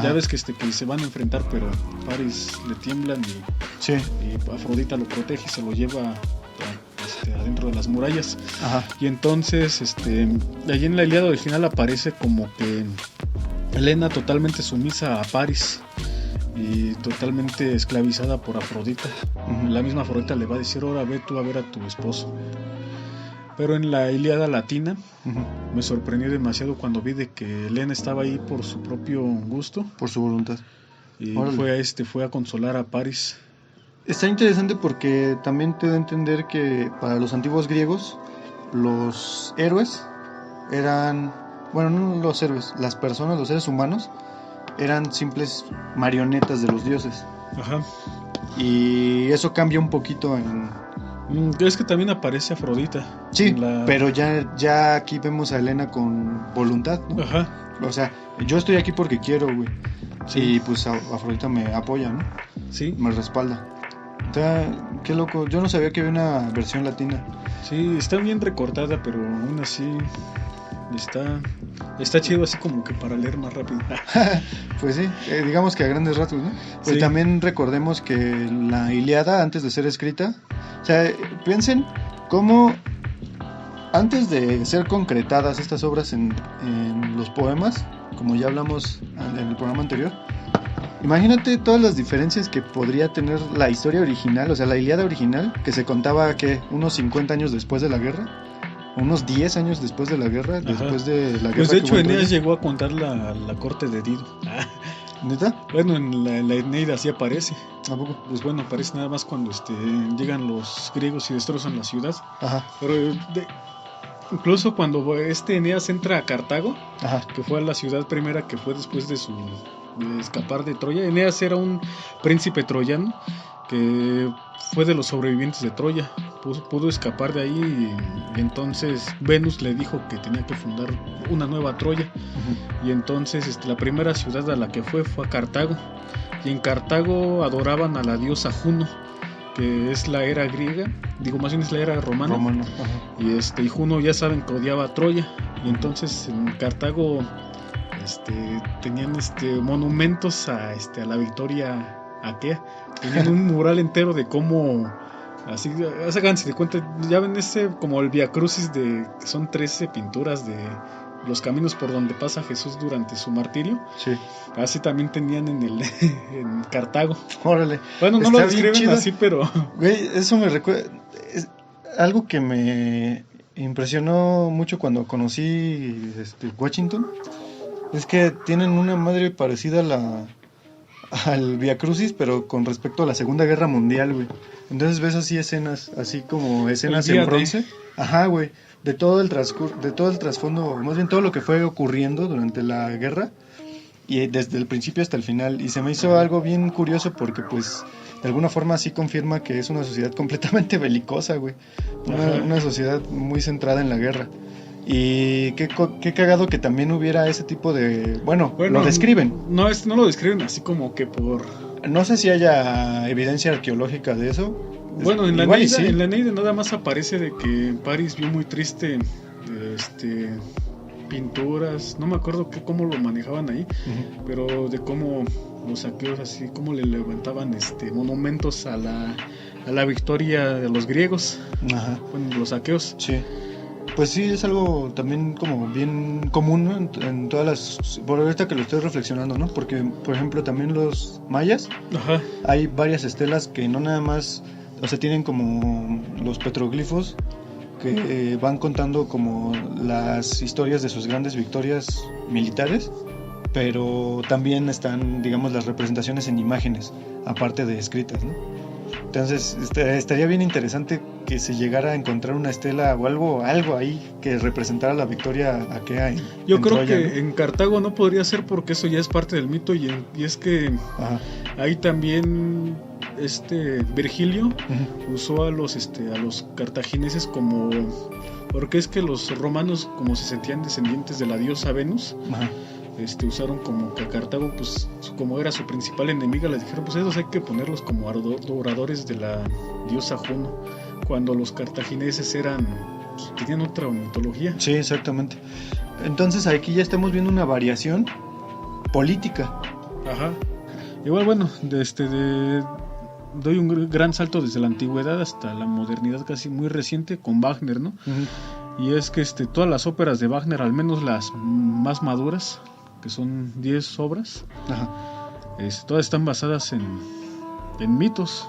S1: Ya ves que se van a enfrentar, pero Paris le tiemblan y Afrodita lo protege y se lo lleva adentro de las murallas.
S2: Ajá.
S1: Y entonces allí en la Ilíada original aparece como que Helena totalmente sumisa a Paris y totalmente esclavizada por Afrodita. La misma Afrodita le va a decir: ahora ve tú a ver a tu esposo. Pero en la Ilíada latina me sorprendió demasiado cuando vi de que Helena estaba ahí por su propio gusto,
S2: por su voluntad,
S1: y fue a consolar a Paris.
S2: Está interesante porque también te da a entender que para los antiguos griegos los héroes eran, bueno, no los héroes, las personas, los seres humanos eran simples marionetas de los dioses.
S1: Ajá.
S2: Y eso cambia un poquito en...
S1: Es que también aparece Afrodita.
S2: Sí, pero ya aquí vemos a Helena con voluntad, ¿no?
S1: Ajá.
S2: O sea, yo estoy aquí porque quiero, güey.
S1: Sí.
S2: Y pues Afrodita me apoya, ¿no?
S1: Sí.
S2: Me respalda. O sea, qué loco. Yo no sabía que había una versión latina.
S1: Sí, está bien recortada, pero aún así está chido, así como que para leer más rápido.
S2: Pues sí, digamos que a grandes ratos, ¿no? Pues
S1: sí.
S2: También recordemos que la Ilíada, antes de ser escrita, o sea, piensen cómo antes de ser concretadas estas obras en los poemas, como ya hablamos en el programa anterior, imagínate todas las diferencias que podría tener la historia original, o sea, la Ilíada original, que se contaba que unos 50 años después de la guerra, unos 10 años después de la guerra. Ajá. Después de la guerra.
S1: Pues de hecho Eneas llegó a contar la corte de Dido.
S2: ¿Neta?
S1: Bueno, en la Eneida sí aparece.
S2: ¿A poco?
S1: Pues bueno, aparece nada más cuando llegan los griegos y destrozan la ciudad.
S2: Ajá.
S1: Pero incluso cuando Eneas entra a Cartago,
S2: ajá,
S1: que fue la ciudad primera que fue después de escapar de Troya. Eneas era un príncipe troyano que fue de los sobrevivientes de Troya. Pudo escapar de ahí y entonces Venus le dijo que tenía que fundar una nueva Troya. Y entonces la primera ciudad a la que fue a Cartago. Y en Cartago adoraban a la diosa Juno, que es la era griega, más bien es la era romana.
S2: Ajá.
S1: Y Juno, ya saben, que odiaba a Troya. Y entonces en Cartago tenían monumentos a la victoria aquea. Tenían un mural entero de cómo, así, háganse de cuenta, ya ven como el Via Crucis, que son 13 pinturas de los caminos por donde pasa Jesús durante su martirio.
S2: Sí.
S1: Así también tenían en Cartago.
S2: Órale.
S1: Bueno, no lo describen así, pero...
S2: Güey, eso me recuerda... Es algo que me impresionó mucho cuando conocí Washington. Es que tienen una madre parecida al Via Crucis, pero con respecto a la Segunda Guerra Mundial, güey. Entonces ves así escenas, así como escenas en bronce. Ajá, güey. De todo el trasfondo, más bien todo lo que fue ocurriendo durante la guerra, y desde el principio hasta el final. Y se me hizo algo bien curioso porque, pues, de alguna forma sí confirma que es una sociedad completamente belicosa, güey. Una sociedad muy centrada en la guerra. Y qué cagado que también hubiera ese tipo de... Bueno, lo describen.
S1: No lo describen así como que por...
S2: No sé si haya evidencia arqueológica de eso.
S1: Bueno, en la Eneida nada más aparece de que Paris vio muy triste pinturas, no me acuerdo cómo lo manejaban ahí, pero de cómo los aqueos así, cómo le levantaban monumentos a la victoria de los griegos.
S2: Ajá.
S1: Bueno, los aqueos.
S2: Sí. Pues sí, es algo también como bien común, ¿no? en todas las... Por ahorita que lo estoy reflexionando, ¿no? Porque, por ejemplo, también los mayas,
S1: ajá,
S2: hay varias estelas que no nada más... O sea, tienen como los petroglifos que van contando como las historias de sus grandes victorias militares, pero también están, digamos, las representaciones en imágenes, aparte de escritas, ¿no? Entonces estaría bien interesante que se llegara a encontrar una estela o algo ahí que representara la victoria aquea
S1: yo creo
S2: Troya,
S1: que
S2: ¿no?
S1: En Cartago no podría ser porque eso ya es parte del mito y es que ajá, ahí también Virgilio
S2: Ujú.
S1: usó a los cartagineses como, porque es que los romanos, como se sentían descendientes de la diosa Venus,
S2: Ajá.
S1: usaron como que a Cartago, pues como era su principal enemiga, les dijeron, pues esos hay que ponerlos como adoradores de la diosa Juno, cuando los cartagineses pues, tenían otra mitología.
S2: Sí, exactamente. Entonces aquí ya estamos viendo una variación política.
S1: Ajá. Igual, bueno, doy un gran salto desde la antigüedad hasta la modernidad casi muy reciente con Wagner, ¿no?
S2: Ujú.
S1: Y es que todas las óperas de Wagner, al menos las más maduras, que son 10 obras,
S2: Ajá.
S1: todas están basadas en mitos.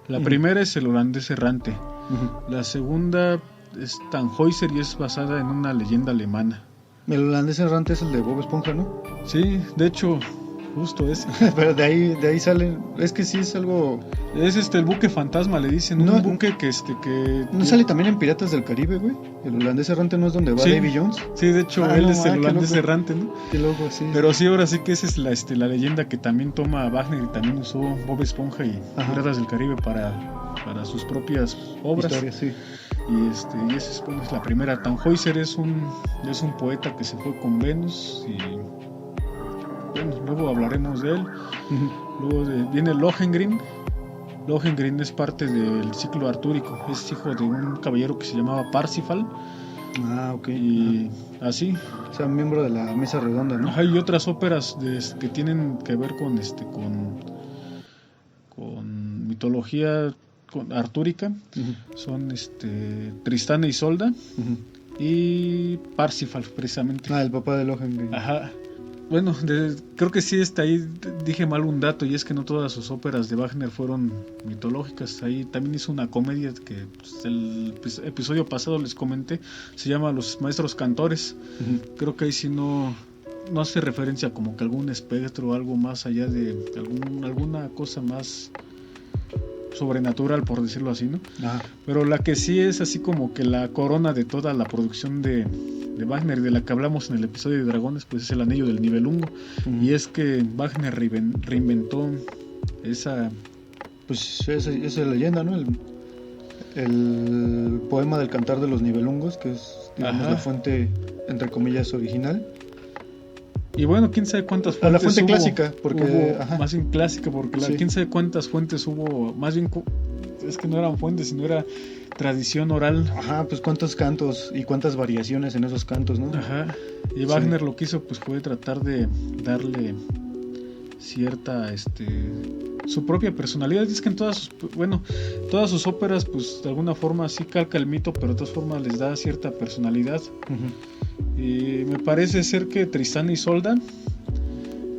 S1: La
S2: Ujú.
S1: primera es El holandés errante.
S2: Ujú.
S1: La segunda es Tannhäuser y es basada en una leyenda alemana.
S2: El holandés errante es el de Bob Esponja, ¿no?
S1: Sí, de hecho, justo es.
S2: Pero de ahí sale. Es que sí es algo.
S1: Es el buque fantasma, le dicen.
S2: No,
S1: un buque que
S2: ¿No sale también en Piratas del Caribe, güey? El holandés errante no es donde va
S1: Sí.
S2: Davy Jones.
S1: Sí, de hecho, él es el holandés errante, ¿no?
S2: Qué loco, sí.
S1: Pero sí, ahora sí que esa es la leyenda que también toma Wagner y también usó Bob Esponja y
S2: Ajá.
S1: Piratas del Caribe para sus propias obras.
S2: Historia, sí.
S1: Y esa es la primera. Tannhäuser es un poeta que se fue con Venus y bueno, luego hablaremos de él.
S2: Ujú.
S1: Luego viene Lohengrin. Lohengrin es parte del ciclo artúrico, es hijo de un caballero que se llamaba Parsifal
S2: Ah, ok.
S1: y así.
S2: O sea, miembro de la mesa redonda, ¿no?
S1: Hay otras óperas que tienen que ver con mitología artúrica,
S2: Ujú.
S1: son Tristán e Isolda
S2: Ujú.
S1: y Parsifal precisamente.
S2: Ah, el papá de Lohengrin.
S1: Ajá. Bueno, creo que sí ahí dije mal un dato, y es que no todas sus óperas de Wagner fueron mitológicas. Ahí también hizo una comedia que pues, el episodio pasado les comenté, se llama Los Maestros Cantores.
S2: Ujú.
S1: Creo que ahí sí no hace referencia como que algún espectro o algo más allá de alguna cosa más sobrenatural, por decirlo así, ¿no?
S2: Ajá.
S1: Pero la que sí es así como que la corona de toda la producción de Wagner, de la que hablamos en el episodio de Dragones, pues es El Anillo del Nibelungo.
S2: Ujú.
S1: Y es que Wagner reinventó esa...
S2: Pues esa leyenda, ¿no? El poema del Cantar de los Nibelungos, que es, digamos,
S1: Ajá.
S2: la fuente, entre comillas, original.
S1: Y bueno, quién sabe cuántas
S2: A
S1: fuentes
S2: la fuente
S1: hubo,
S2: clásica, porque... ajá.
S1: más bien clásica, porque
S2: Sí.
S1: quién sabe cuántas fuentes hubo, más bien es que no eran fuentes, sino era tradición oral.
S2: Ajá, pues cuántos cantos y cuántas variaciones en esos cantos, ¿no?
S1: Ajá. Y
S2: Sí.
S1: Wagner lo que hizo pues fue tratar de darle cierta su propia personalidad. Y es que en todas sus óperas pues de alguna forma sí calca el mito, pero de todas formas les da cierta personalidad.
S2: Ujú.
S1: Y me parece ser que Tristán e Isolda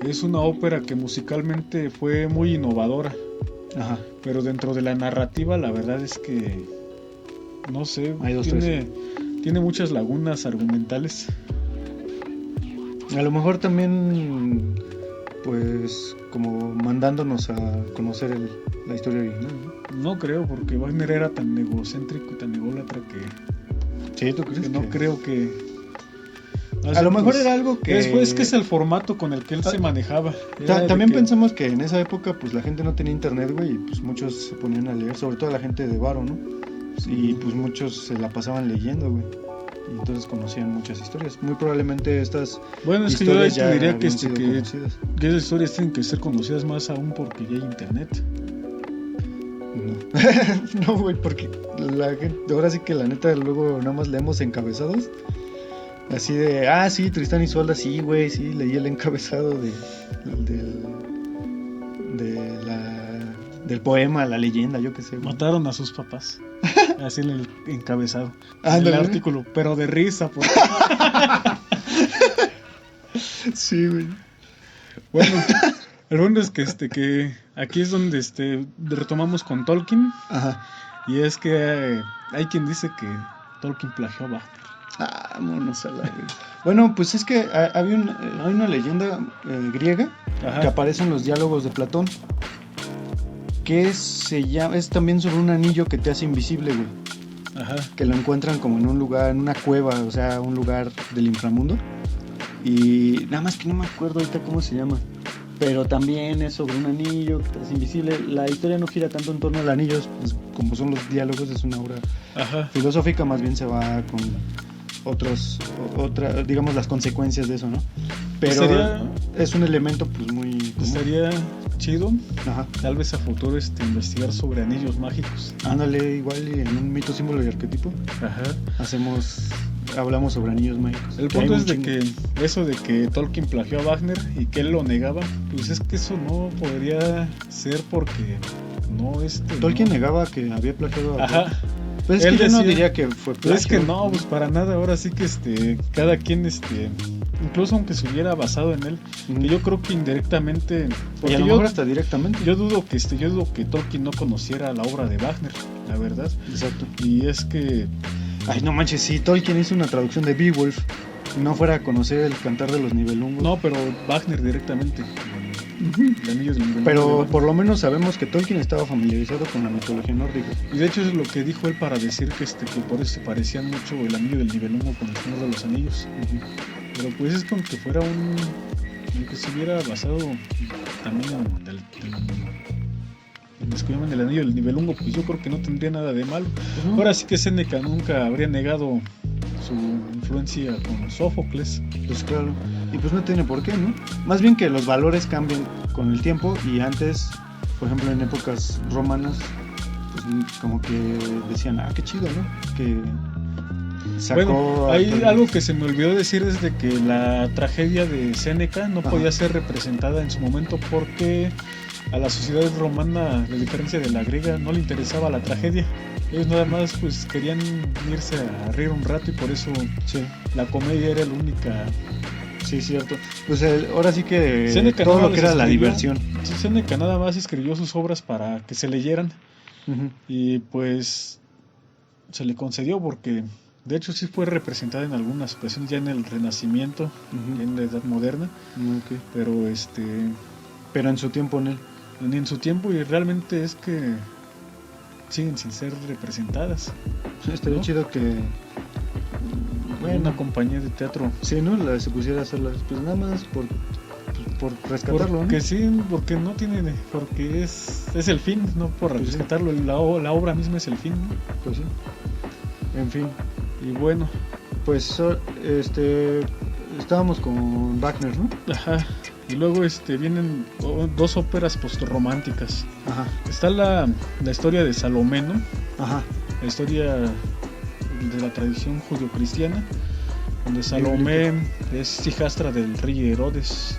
S1: es una ópera que musicalmente fue muy innovadora,
S2: Ajá.
S1: pero dentro de la narrativa la verdad es que no sé,
S2: Hay dos,
S1: tiene muchas lagunas argumentales.
S2: A lo mejor también, pues, como mandándonos a conocer la historia original, ¿no?
S1: No creo, porque Wagner era tan egocéntrico y tan ególatra que
S2: Sí, ¿tú crees?
S1: no creo que...
S2: A lo mejor era algo que...
S1: Después que es el formato con el que él se manejaba. Era de
S2: También
S1: que-
S2: pensamos que en esa época, pues, la gente no tenía internet, güey, y pues muchos se ponían a leer, sobre todo la gente de varo, ¿no? Y pues muchos se la pasaban leyendo, güey. Y entonces conocían muchas historias. Muy probablemente estas
S1: Bueno, es que yo
S2: historias ya
S1: diría
S2: habían sido conocidas.
S1: que esas historias tienen que ser conocidas más aún porque ya hay internet.
S2: No, no, güey, porque la gente, ahora sí que la neta luego nada más leemos encabezados. Así de, sí, Tristán y Isolda, sí, güey, sí, leí el encabezado del poema, la leyenda, yo qué sé, güey.
S1: Mataron a sus papás. Así en el encabezado.
S2: Ándale.
S1: El artículo, pero de risa. Porque...
S2: Sí, güey.
S1: Bueno, el bueno es que aquí es donde retomamos con Tolkien.
S2: Ajá.
S1: Y es que hay quien dice que Tolkien plagió a Wagner.
S2: Vámonos a la vez. Bueno, pues es que hay una leyenda griega
S1: Ajá.
S2: que aparece en los diálogos de Platón, que es también sobre un anillo que te hace invisible, güey.
S1: Ajá.
S2: Que lo encuentran como en un lugar, en una cueva, o sea, un lugar del inframundo. Y nada más que no me acuerdo ahorita cómo se llama. pero también es sobre un anillo que es invisible. La historia no gira tanto en torno al anillo, pues, como son los diálogos, es una obra filosófica, más bien se va con digamos, las consecuencias de eso, ¿no? Pero es un elemento pues muy...
S1: Estaría chido, tal vez a futuro investigar sobre anillos mágicos.
S2: Ándale, igual y en un mito, símbolo y arquetipo hablamos sobre anillos mágicos.
S1: El punto es de que eso de que Tolkien plagió a Wagner y que él lo negaba, pues es que eso no podría ser porque no
S2: Tolkien negaba que había plagiado a Pues es
S1: él
S2: que yo no
S1: decía,
S2: diría que fue plagio.
S1: Es que no, pues para nada. Ahora sí que cada quien incluso aunque se hubiera basado en él, que yo creo que indirectamente,
S2: y a lo mejor hasta directamente.
S1: Yo dudo que Tolkien no conociera la obra de Wagner, la verdad.
S2: Exacto.
S1: Y es que
S2: ay, no manches, si Tolkien hizo una traducción de Beowulf y no fuera a conocer el cantar de los Nibelungos.
S1: No, pero Wagner directamente.
S2: Pero por lo menos sabemos que Tolkien estaba familiarizado con la mitología nórdica.
S1: Y de hecho es lo que dijo él para decir que por eso se parecían mucho el anillo del Nibelungo con el Señor de los Anillos. Pero pues es como que fuera que se hubiera basado también en los que llaman el anillo del Nibelungo, pues yo creo que no tendría nada de malo. Ahora sí que Séneca nunca habría negado su influencia con Sófocles.
S2: Pues claro, y pues no tiene por qué, ¿no? Más bien que los valores cambien con el tiempo y antes, por ejemplo en épocas romanas, pues como que decían, qué chido, ¿no? Que
S1: sacó... Bueno, hay algo que se me olvidó decir, es de que la tragedia de Séneca no podía ser representada en su momento porque a la sociedad romana, a diferencia de la griega, no le interesaba la tragedia. Ellos nada más pues querían irse a reír un rato y por eso la comedia era la única.
S2: Sí, cierto. Pues ahora sí que
S1: Séneca
S2: todo lo que era la diversión.
S1: Séneca nada más escribió sus obras para que se leyeran y pues se le concedió porque de hecho sí fue representada en algunas ocasiones ya en el Renacimiento, en la Edad Moderna,
S2: pero en su tiempo
S1: ni en su tiempo, y realmente es que siguen sin ser representadas.
S2: Estaría chido que
S1: una compañía de teatro
S2: se pusiera a hacerlas, pues nada más por rescatarlo,
S1: porque porque no tiene, porque es el fin, no por rescatarlo, la obra misma es el fin, ¿no?
S2: Pues sí, en fin.
S1: Y bueno,
S2: pues estábamos con Wagner, ¿no?
S1: Y luego vienen dos óperas postrománticas. Está la historia de Salomé, ¿no? La historia de la tradición judio-cristiana, donde Salomé es hijastra del rey Herodes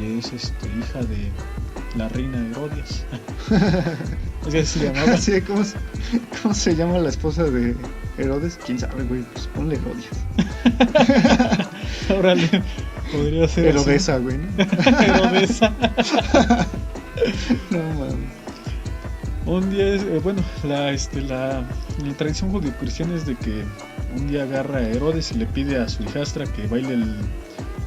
S1: y es hija de la reina Herodias. ¿Así se llamaba?
S2: Sí, ¿cómo se llama la esposa de Herodes? ¿Quién sabe, güey? Pues ponle Herodias.
S1: Órale. Podría ser
S2: Herodesa, güey, ¿no?
S1: Herodesa.
S2: No mames.
S1: Un día la tradición judio-cristiana es de que un día agarra a Herodes y le pide a su hijastra que baile el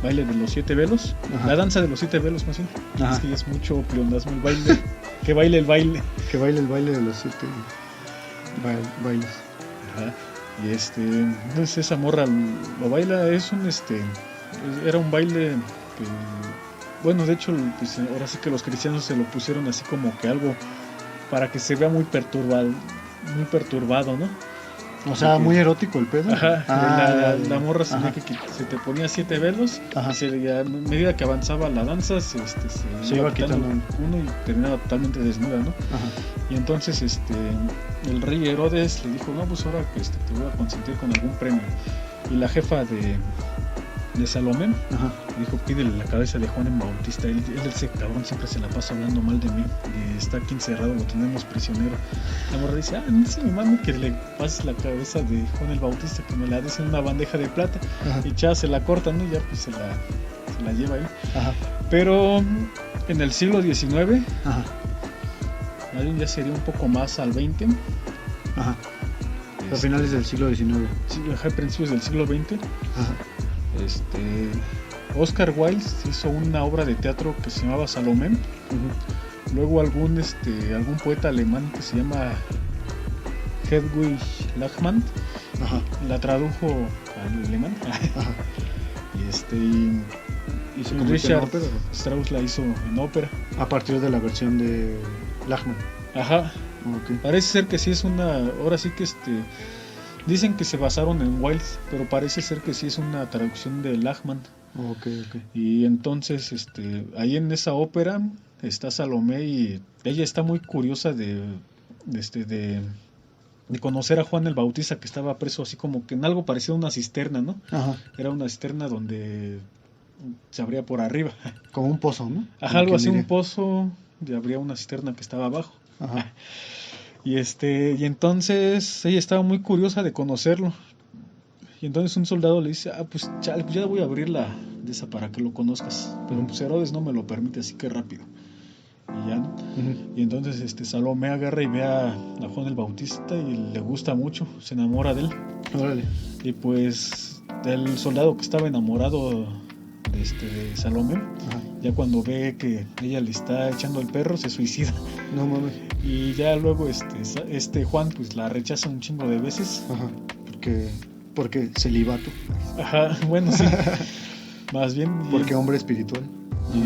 S1: baile de los 7 velos, la danza de los 7 velos más bien. Es que ya es mucho pleonasmo el baile, que baile el baile.
S2: Que baile el baile de los 7 bailes.
S1: Y entonces esa morra lo baila, era un baile que, bueno, de hecho, pues ahora sí que los cristianos se lo pusieron así como que algo para que se vea muy perturbado, ¿no?
S2: O sea, muy erótico el pedo.
S1: La morra se te ponía 7 velos y a medida que avanzaba la danza se iba quitando uno y terminaba totalmente desnuda, ¿no? Y entonces el rey Herodes le dijo, no, pues ahora que te voy a consentir con algún premio. Y la jefa de Salomé dijo, pídele la cabeza de Juan el Bautista. Ese cabrón siempre se la pasa hablando mal de mí y está aquí encerrado, lo tenemos prisionero. La morra dice, dice mi mami que le pases la cabeza de Juan el Bautista, que me la des en una bandeja de plata. Y ya se la cortan, ¿no? Y ya pues se la lleva ahí. Pero en el siglo XIX, ya sería un poco más al XX.
S2: A finales del siglo XIX.
S1: Sí, principios del siglo XX. Oscar Wilde hizo una obra de teatro que se llamaba Salomé. Luego algún poeta alemán que se llama Hedwig Lachmann la tradujo al alemán.
S2: y se convirtió en
S1: Richard
S2: ópera,
S1: Strauss la hizo en ópera.
S2: a partir de la versión de Lachmann.
S1: Ajá.
S2: Okay.
S1: Parece ser que sí es una... Ahora sí que dicen que se basaron en Wilde, pero parece ser que sí es una traducción de Lachmann.
S2: Okay.
S1: Y entonces, ahí en esa ópera está Salomé y ella está muy curiosa de conocer a Juan el Bautista, que estaba preso así como que en algo parecido a una cisterna, ¿no?
S2: Ajá.
S1: Era una cisterna donde se abría por arriba.
S2: Como un pozo, ¿no?
S1: Ajá, algo así, un pozo, y abría una cisterna que estaba abajo.
S2: Ajá.
S1: Y y entonces ella estaba muy curiosa de conocerlo. Y entonces un soldado le dice, pues chale, pues ya voy a abrir de esa para que lo conozcas. Pero pues Herodes no me lo permite, así que rápido. Y ya, ¿no?
S2: Uh-huh.
S1: Y entonces Salomé agarra y ve a Juan el Bautista y le gusta mucho, se enamora de él.
S2: Órale.
S1: Y pues el soldado que estaba enamorado de Salomé,
S2: ajá,
S1: ya cuando ve que ella le está echando el perro, se suicida.
S2: No mames.
S1: Y ya luego Juan pues la rechaza un chingo de veces.
S2: Ajá. Porque celibato.
S1: Ajá, bueno, sí. Más bien.
S2: Porque hombre espiritual.
S1: Y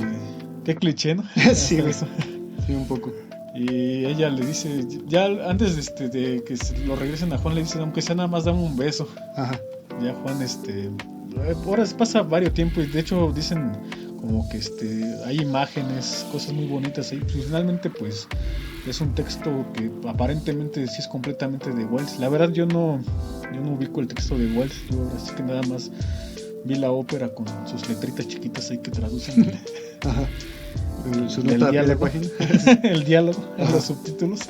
S1: qué cliché, ¿no?
S2: Sí, eso. Sí, un poco.
S1: Y ella le dice, ya antes de que lo regresen a Juan, le dicen, aunque sea nada más dame un beso.
S2: Ajá.
S1: Ya Juan, ahora pasa varios tiempos y de hecho dicen como que hay imágenes, cosas muy bonitas ahí. Pues, finalmente pues es un texto que aparentemente sí es completamente de Wells. La verdad yo no ubico el texto de Wells, yo ahora sí que nada más vi la ópera con sus letritas chiquitas ahí que traducen
S2: ajá. Su nota de página.
S1: El diálogo, los subtítulos.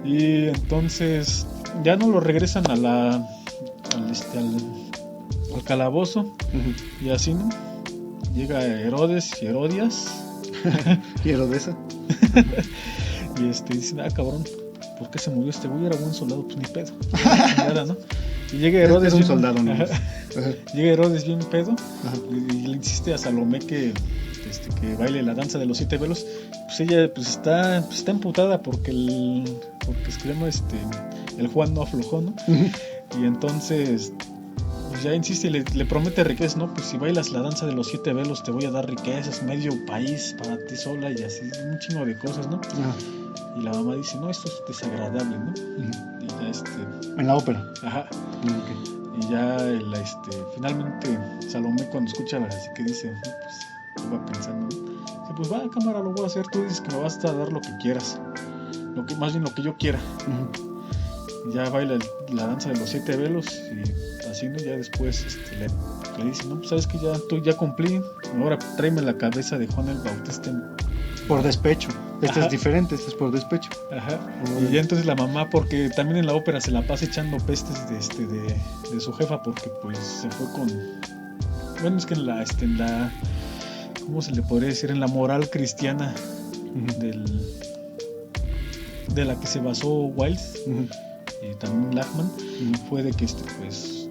S1: Y entonces ya no lo regresan al calabozo. Uh-huh. Y así, ¿no? Llega Herodes y Herodias.
S2: Y Herodesa.
S1: Y dicen, cabrón, ¿por qué se murió este güey? Era buen soldado, pues ni pedo. Nada, ¿no? Y llega Herodes.
S2: Es un soldado, ¿no?
S1: Llega Herodes bien pedo. Ajá. Y le insiste a Salomé que baile la danza de los 7 velos. Pues ella está emputada porque el Juan no aflojó, ¿no? Uh-huh. Y entonces pues ya insiste y le promete riquezas, ¿no? Pues si bailas la danza de los 7 velos te voy a dar riquezas, medio país para ti sola y así, un chingo de cosas, ¿no? Uh-huh. Y la mamá dice, no, esto es desagradable, ¿no? Uh-huh. Y ya
S2: en la ópera.
S1: Ajá.
S2: Okay.
S1: Y ya finalmente Salomé cuando escucha así que dice, pues va pensando, ¿no? Pues va, cámara, lo voy a hacer, tú dices que me vas a dar lo que quieras, más bien lo que yo quiera. Uh-huh. Ya baila la danza de los 7 velos y así, ¿no? Ya después le dice, no, pues sabes que ya cumplí, ahora tráeme la cabeza de Juan el Bautista.
S2: Por despecho. Es diferente, es por despecho.
S1: Ajá. Y ya entonces la mamá, porque también en la ópera se la pasa echando pestes de su jefa, porque pues se fue con, bueno, es que en la ¿cómo se le podría decir? En la moral cristiana. Uh-huh. De la que se basó Wilde. Uh-huh. Y también Lachmann. Uh-huh. Fue de que pues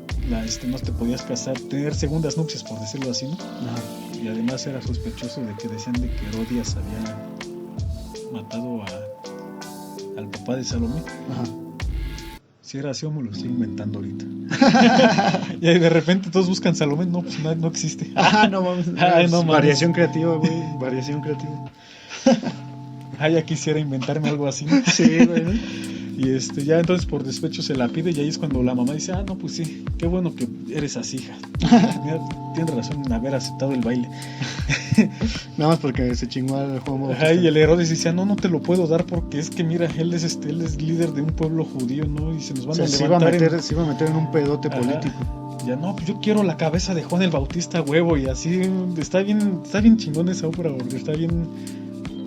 S1: no te podías casar, tener segundas nupcias, por decirlo así, ¿no? Uh-huh. Y además era sospechoso de que decían de que Herodias había matado al papá de Salomé. Ajá. Si era así o me lo estoy inventando ahorita. Y de repente todos buscan Salomé, no, pues no existe.
S2: No mames. Variación creativa, güey. Variación creativa.
S1: Ya quisiera inventarme algo así.
S2: Sí, güey.
S1: Y ya entonces por despecho se la pide y ahí es cuando la mamá dice, no, pues sí, qué bueno que eres así, hija. Tienes razón en haber aceptado el baile.
S2: Nada más porque se chingó al Juan.
S1: Y el Herodes dice, no te lo puedo dar porque es que mira, él es líder de un pueblo judío, ¿no? Y se nos van a levantar.
S2: Se iba a meter en un pedote político.
S1: Ya no, pues yo quiero la cabeza de Juan el Bautista, huevo, y así está bien chingón esa ópera, porque está bien,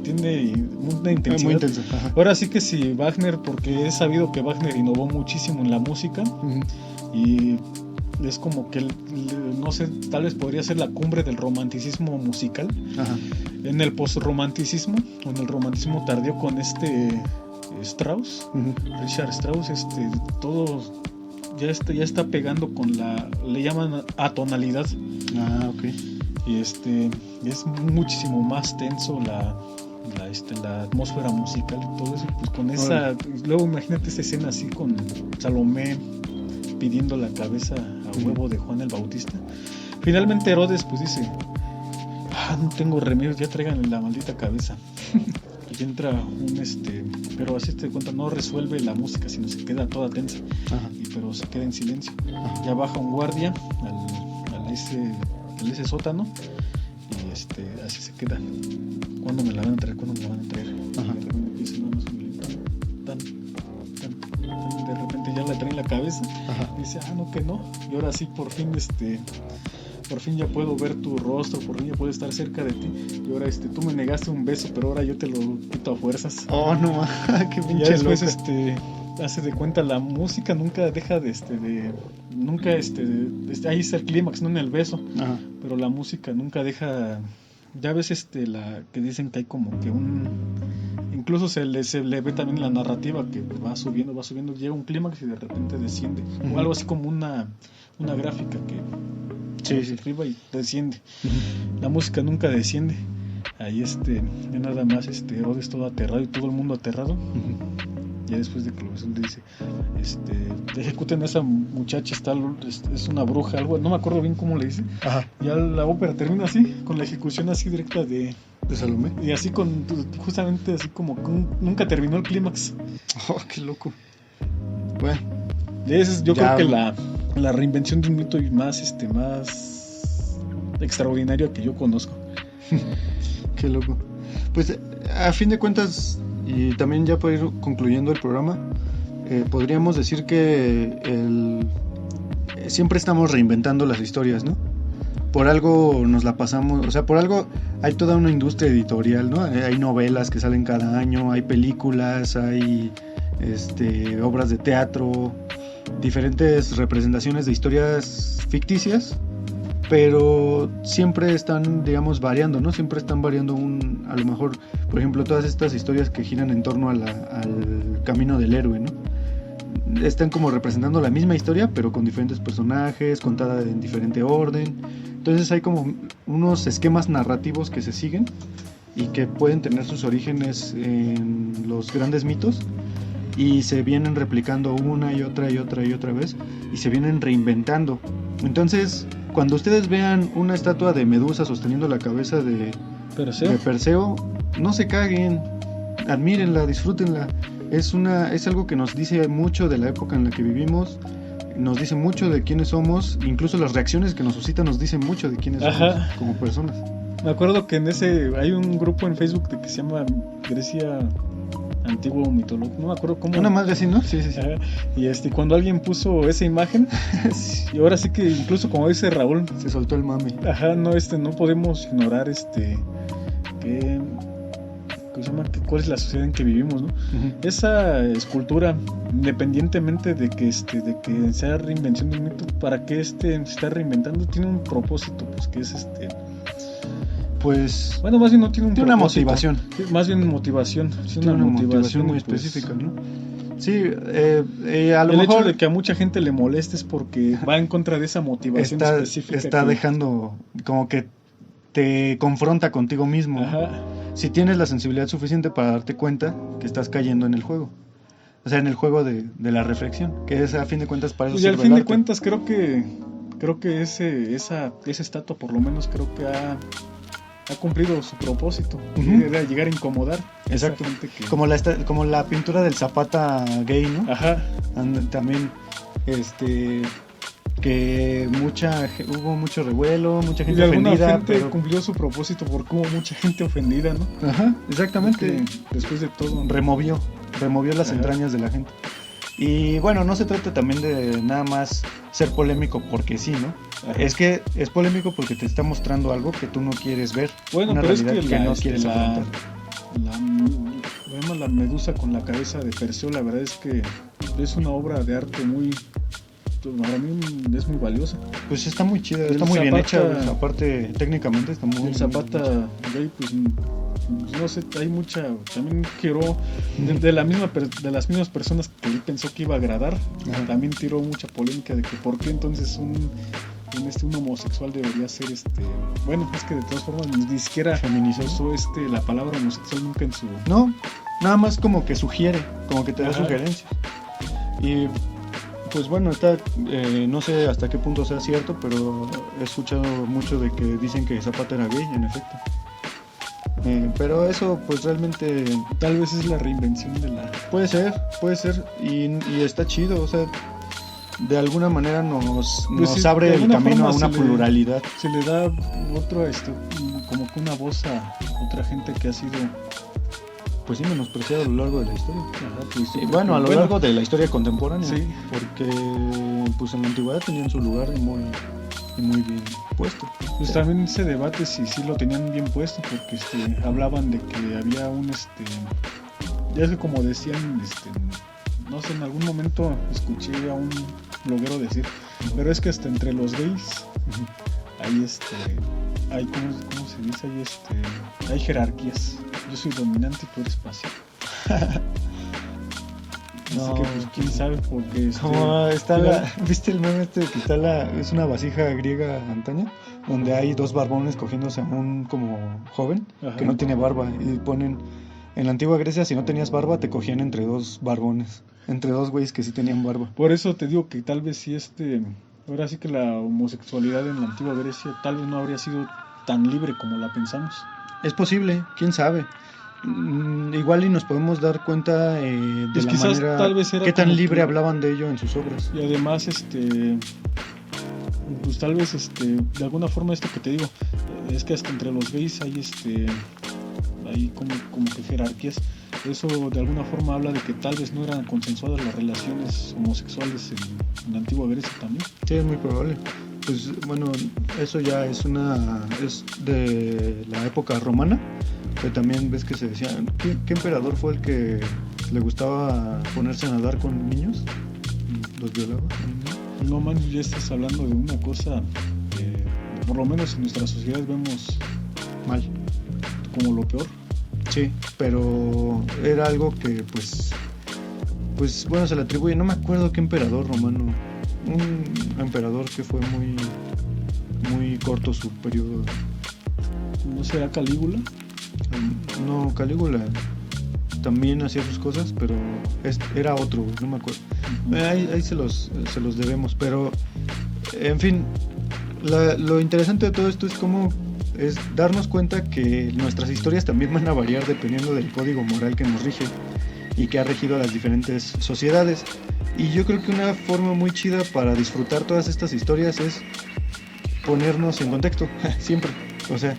S1: tiene una intensidad.
S2: Muy intensa.
S1: Ahora sí que sí, Wagner, porque he sabido que Wagner innovó muchísimo en la música. Uh-huh. Y es como que, no sé, tal vez podría ser la cumbre del romanticismo musical. Ajá. En el postromanticismo, o en el romanticismo tardío con Strauss, uh-huh. Richard Strauss, todo ya está pegando con le llaman atonalidad.
S2: Ok.
S1: Y es muchísimo más tenso la atmósfera musical y todo eso, pues con esa, luego imagínate esa escena así con Salomé pidiendo la cabeza a huevo de Juan el Bautista. Finalmente Herodes pues dice, no tengo remedio, ya traigan la maldita cabeza. Y entra pero así te cuenta, no resuelve la música, sino se queda toda tensa.
S2: Ajá.
S1: Pero se queda en silencio.
S2: Ajá.
S1: Ya baja un guardia al ese sótano y así se queda. ¿Cuándo me la van a traer? ¿Cuándo me la van a traer?
S2: Ajá.
S1: Y de repente empieza nada más tan, de repente ya le traen la cabeza.
S2: Ajá.
S1: Y dice, no, que no. Y ahora sí, por fin ya puedo ver tu rostro, por fin ya puedo estar cerca de ti. Y ahora tú me negaste un beso, pero ahora yo te lo quito a fuerzas.
S2: Oh, no, qué
S1: Y
S2: pinche
S1: ya después
S2: loca.
S1: hace de cuenta, la música nunca deja nunca ahí está el clímax, no en el beso,
S2: Ajá.
S1: pero la música nunca deja. Ya ves la que dicen que hay como que incluso se le ve también la narrativa que va subiendo, llega un clímax y de repente desciende.
S2: Uh-huh.
S1: O algo así como una gráfica que
S2: Sí.
S1: arriba y desciende.
S2: Uh-huh.
S1: La música nunca desciende. Ahí ya nada más Herodes todo aterrado y todo el mundo aterrado.
S2: Uh-huh.
S1: Ya después de que Jesús le dice, ejecuten a esa muchacha, es una bruja, algo, no me acuerdo bien cómo le dice.
S2: Ajá.
S1: Ya la ópera termina así, con la ejecución así directa
S2: ¿De Salomé?
S1: y así justamente así como que nunca terminó el clímax.
S2: Oh, qué loco. Bueno.
S1: Yo creo que la reinvención de un mito más extraordinario que yo conozco.
S2: Qué loco. Pues a fin de cuentas, y también ya para ir concluyendo el programa, podríamos decir que siempre estamos reinventando las historias, ¿no? Por algo nos la pasamos, o sea, por algo hay toda una industria editorial, ¿no? Hay novelas que salen cada año, hay películas, hay obras de teatro, diferentes representaciones de historias ficticias, pero siempre están, digamos, variando, ¿no? Siempre están variando a lo mejor, por ejemplo, todas estas historias que giran en torno al camino del héroe, ¿no? Están como representando la misma historia, pero con diferentes personajes, contada en diferente orden. Entonces hay como unos esquemas narrativos que se siguen y que pueden tener sus orígenes en los grandes mitos y se vienen replicando una y otra vez y se vienen reinventando. Entonces, cuando ustedes vean una estatua de Medusa sosteniendo la cabeza de Perseo, no se caguen, admírenla, disfrútenla. Es algo que nos dice mucho de la época en la que vivimos, nos dice mucho de quiénes somos, incluso las reacciones que nos suscita nos dicen mucho de quiénes somos como personas.
S1: Me acuerdo que hay un grupo en Facebook que se llama Grecia Antiguo Mitológico, no me acuerdo cómo.
S2: Una madre así, ¿no? Sí.
S1: Ajá. Y cuando alguien puso esa imagen, y ahora sí que incluso como dice Raúl,
S2: se soltó el mame.
S1: Ajá, no podemos ignorar cuál es la sociedad en que vivimos, ¿no?
S2: Uh-huh.
S1: Esa escultura, independientemente de que sea reinvención de un mito, para que se está reinventando, tiene un propósito, pues que es
S2: pues
S1: bueno, más bien no tiene
S2: una motivación.
S1: Más bien motivación.
S2: Tiene una motivación muy específica, ¿no? Sí, a lo
S1: el
S2: mejor
S1: hecho de que a mucha gente le moleste es porque va en contra de esa motivación específica.
S2: Está dejando como que te confronta contigo mismo.
S1: Ajá.
S2: Si tienes la sensibilidad suficiente para darte cuenta que estás cayendo en el juego. O sea, en el juego de la reflexión, que es a fin de cuentas para eso.
S1: Y al fin de cuentas creo que esa estatua por lo menos creo que ha cumplido su propósito,
S2: uh-huh.
S1: de llegar a incomodar.
S2: Exacto. Como la pintura del Zapata gay, ¿no?
S1: Ajá.
S2: También que hubo mucho revuelo, mucha gente ofendida,
S1: gente
S2: pero
S1: cumplió su propósito porque hubo mucha gente ofendida, ¿no?
S2: Ajá, exactamente.
S1: Después de todo
S2: removió las entrañas de la gente. Y bueno, no se trata también de nada más ser polémico porque sí, ¿no? Ajá. Es que es polémico porque te está mostrando algo que tú no quieres ver.
S1: Bueno, pero es que
S2: no quieres afrontar.
S1: La Medusa con la cabeza de Perseo, la verdad es que es una obra de arte para mí es muy valiosa.
S2: Pues está muy chida, está muy bien hecha, aparte técnicamente está muy bien.
S1: El Zapata gay, pues no sé, hay mucha, también giró de las mismas personas que él pensó que iba a agradar. Ajá. También tiró mucha polémica de que por qué entonces un homosexual debería ser bueno, es que de todas formas ni siquiera feminizó la palabra homosexual nunca en su...
S2: No, nada más como que sugiere, como que te da sugerencias. Y pues bueno, está, no sé hasta qué punto sea cierto, pero he escuchado mucho de que dicen que Zapata era gay, en efecto. Pero eso pues realmente
S1: Tal vez es la reinvención de la...
S2: puede ser, y está chido, o sea, de alguna manera nos
S1: sí,
S2: abre
S1: de
S2: el
S1: alguna
S2: camino a
S1: forma
S2: una pluralidad.
S1: Se le da otro, como que una voz a otra gente que ha sido...
S2: Pues sí, menospreciado a lo largo de la historia.
S1: Ajá, pues,
S2: Y bueno, a lo largo de la historia contemporánea,
S1: sí.
S2: porque pues en la antigüedad tenían su lugar y muy bien puesto.
S1: Pues también se debate si sí lo tenían bien puesto, porque hablaban de que había un ya es que como decían, no sé, en algún momento escuché a un bloguero decir, pero es que hasta entre los gays hay ¿cómo se dice? Hay jerarquías. Yo soy dominante y tú eres pasivo. Así
S2: No.
S1: que pues quién sabe, porque
S2: Como está ¿viste el meme que está es una vasija griega antaña? Donde hay dos barbones cogiéndose a un como joven
S1: Ajá.
S2: que no tiene barba, y ponen, en la antigua Grecia, si no tenías barba te cogían entre dos barbones, entre dos güeyes que sí tenían barba.
S1: Por eso te digo que tal vez sí ahora sí que la homosexualidad en la antigua Grecia tal vez no habría sido tan libre como la pensamos.
S2: Es posible, quién sabe. Igual y nos podemos dar cuenta de
S1: Pues
S2: la
S1: quizás
S2: manera
S1: tal vez era
S2: qué tan
S1: como
S2: libre
S1: que-
S2: hablaban de ello en sus obras.
S1: Y además, pues tal vez, de alguna forma esto que te digo, es que hasta entre los gays hay como que jerarquías. Eso de alguna forma habla de que tal vez no eran consensuadas las relaciones homosexuales en la antigua Grecia también.
S2: Sí, es muy probable. Pues bueno, eso ya es de la época romana, pero también ves que se decía, ¿qué emperador fue el que le gustaba ponerse a nadar con niños? ¿Los violaba?
S1: No man, ya estás hablando de una cosa que por lo menos en nuestra sociedad vemos
S2: Mal.
S1: como lo peor.
S2: Sí, pero era algo que pues bueno, se le atribuye, no me acuerdo qué emperador romano, un emperador que fue muy corto su periodo.
S1: ¿No será Calígula?
S2: No, Calígula también hacía sus cosas, pero era otro, no me acuerdo. Ahí se los debemos, pero en fin, lo interesante de todo esto es cómo es darnos cuenta que nuestras historias también van a variar dependiendo del código moral que nos rige y que ha regido a las diferentes sociedades. Y yo creo que una forma muy chida para disfrutar todas estas historias es ponernos en contexto, siempre. O sea,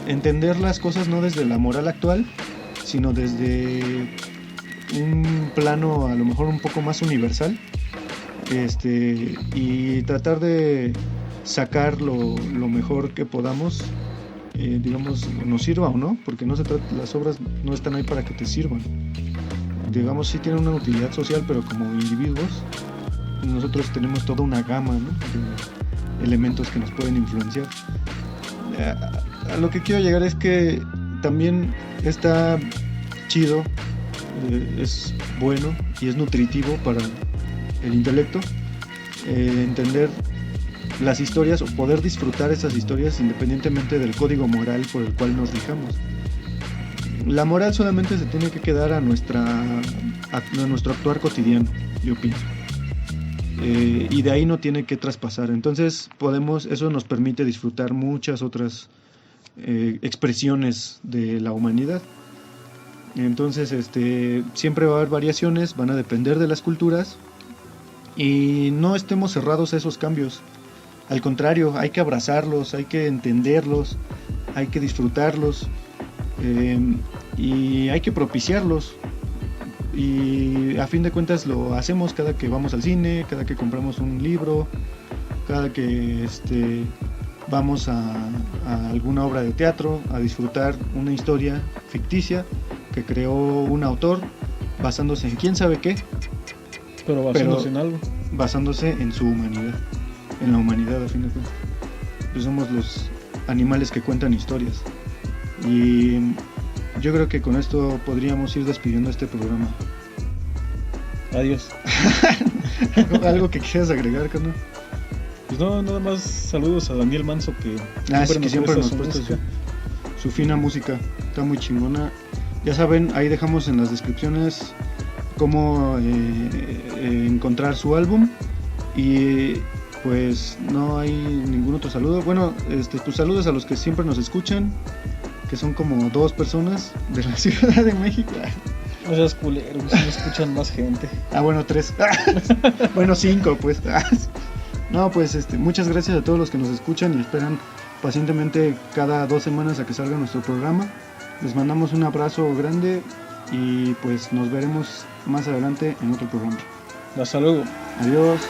S2: entender las cosas no desde la moral actual, sino desde un plano a lo mejor un poco más universal, y tratar de sacar lo mejor que podamos, digamos, nos sirva o no, porque no se trata, las obras no están ahí para que te sirvan, digamos, sí tienen una utilidad social, pero como individuos nosotros tenemos toda una gama, ¿no?, de elementos que nos pueden influenciar. A lo que quiero llegar es que también está chido, es bueno y es nutritivo para el intelecto entender las historias o poder disfrutar esas historias independientemente del código moral por el cual nos rijamos. La moral solamente se tiene que quedar a nuestro actuar cotidiano, yo pienso. Y de ahí no tiene que traspasar. Entonces eso nos permite disfrutar muchas otras expresiones de la humanidad. Entonces siempre va a haber variaciones, van a depender de las culturas, y no estemos cerrados a esos cambios. Al contrario, hay que abrazarlos, hay que entenderlos, hay que disfrutarlos, y hay que propiciarlos. Y a fin de cuentas lo hacemos cada que vamos al cine, cada que compramos un libro, cada que vamos a alguna obra de teatro a disfrutar una historia ficticia que creó un autor basándose en quién sabe qué,
S1: Pero basándose en algo.
S2: basándose en su humanidad, en la humanidad a fin de cuentas. Pues somos los animales que cuentan historias. Y yo creo que con esto podríamos ir despidiendo este programa.
S1: Adiós.
S2: ¿Algo que quieras agregar, carnal?
S1: Pues no, nada más saludos a Daniel Manso, que
S2: siempre nos
S1: su
S2: presta
S1: música.
S2: su fina música, está muy chingona. Ya saben, ahí dejamos en las descripciones cómo encontrar su álbum. Y pues no hay ningún otro saludo. Bueno, pues saludos a los que siempre nos escuchan, que son como 2 personas de la Ciudad de México.
S1: No seas culero, si me escuchan más gente.
S2: Bueno, 3. Bueno, 5 pues. No, pues muchas gracias a todos los que nos escuchan y esperan pacientemente cada 2 semanas a que salga nuestro programa. Les mandamos un abrazo grande y pues nos veremos más adelante en otro programa.
S1: Hasta luego.
S2: Adiós.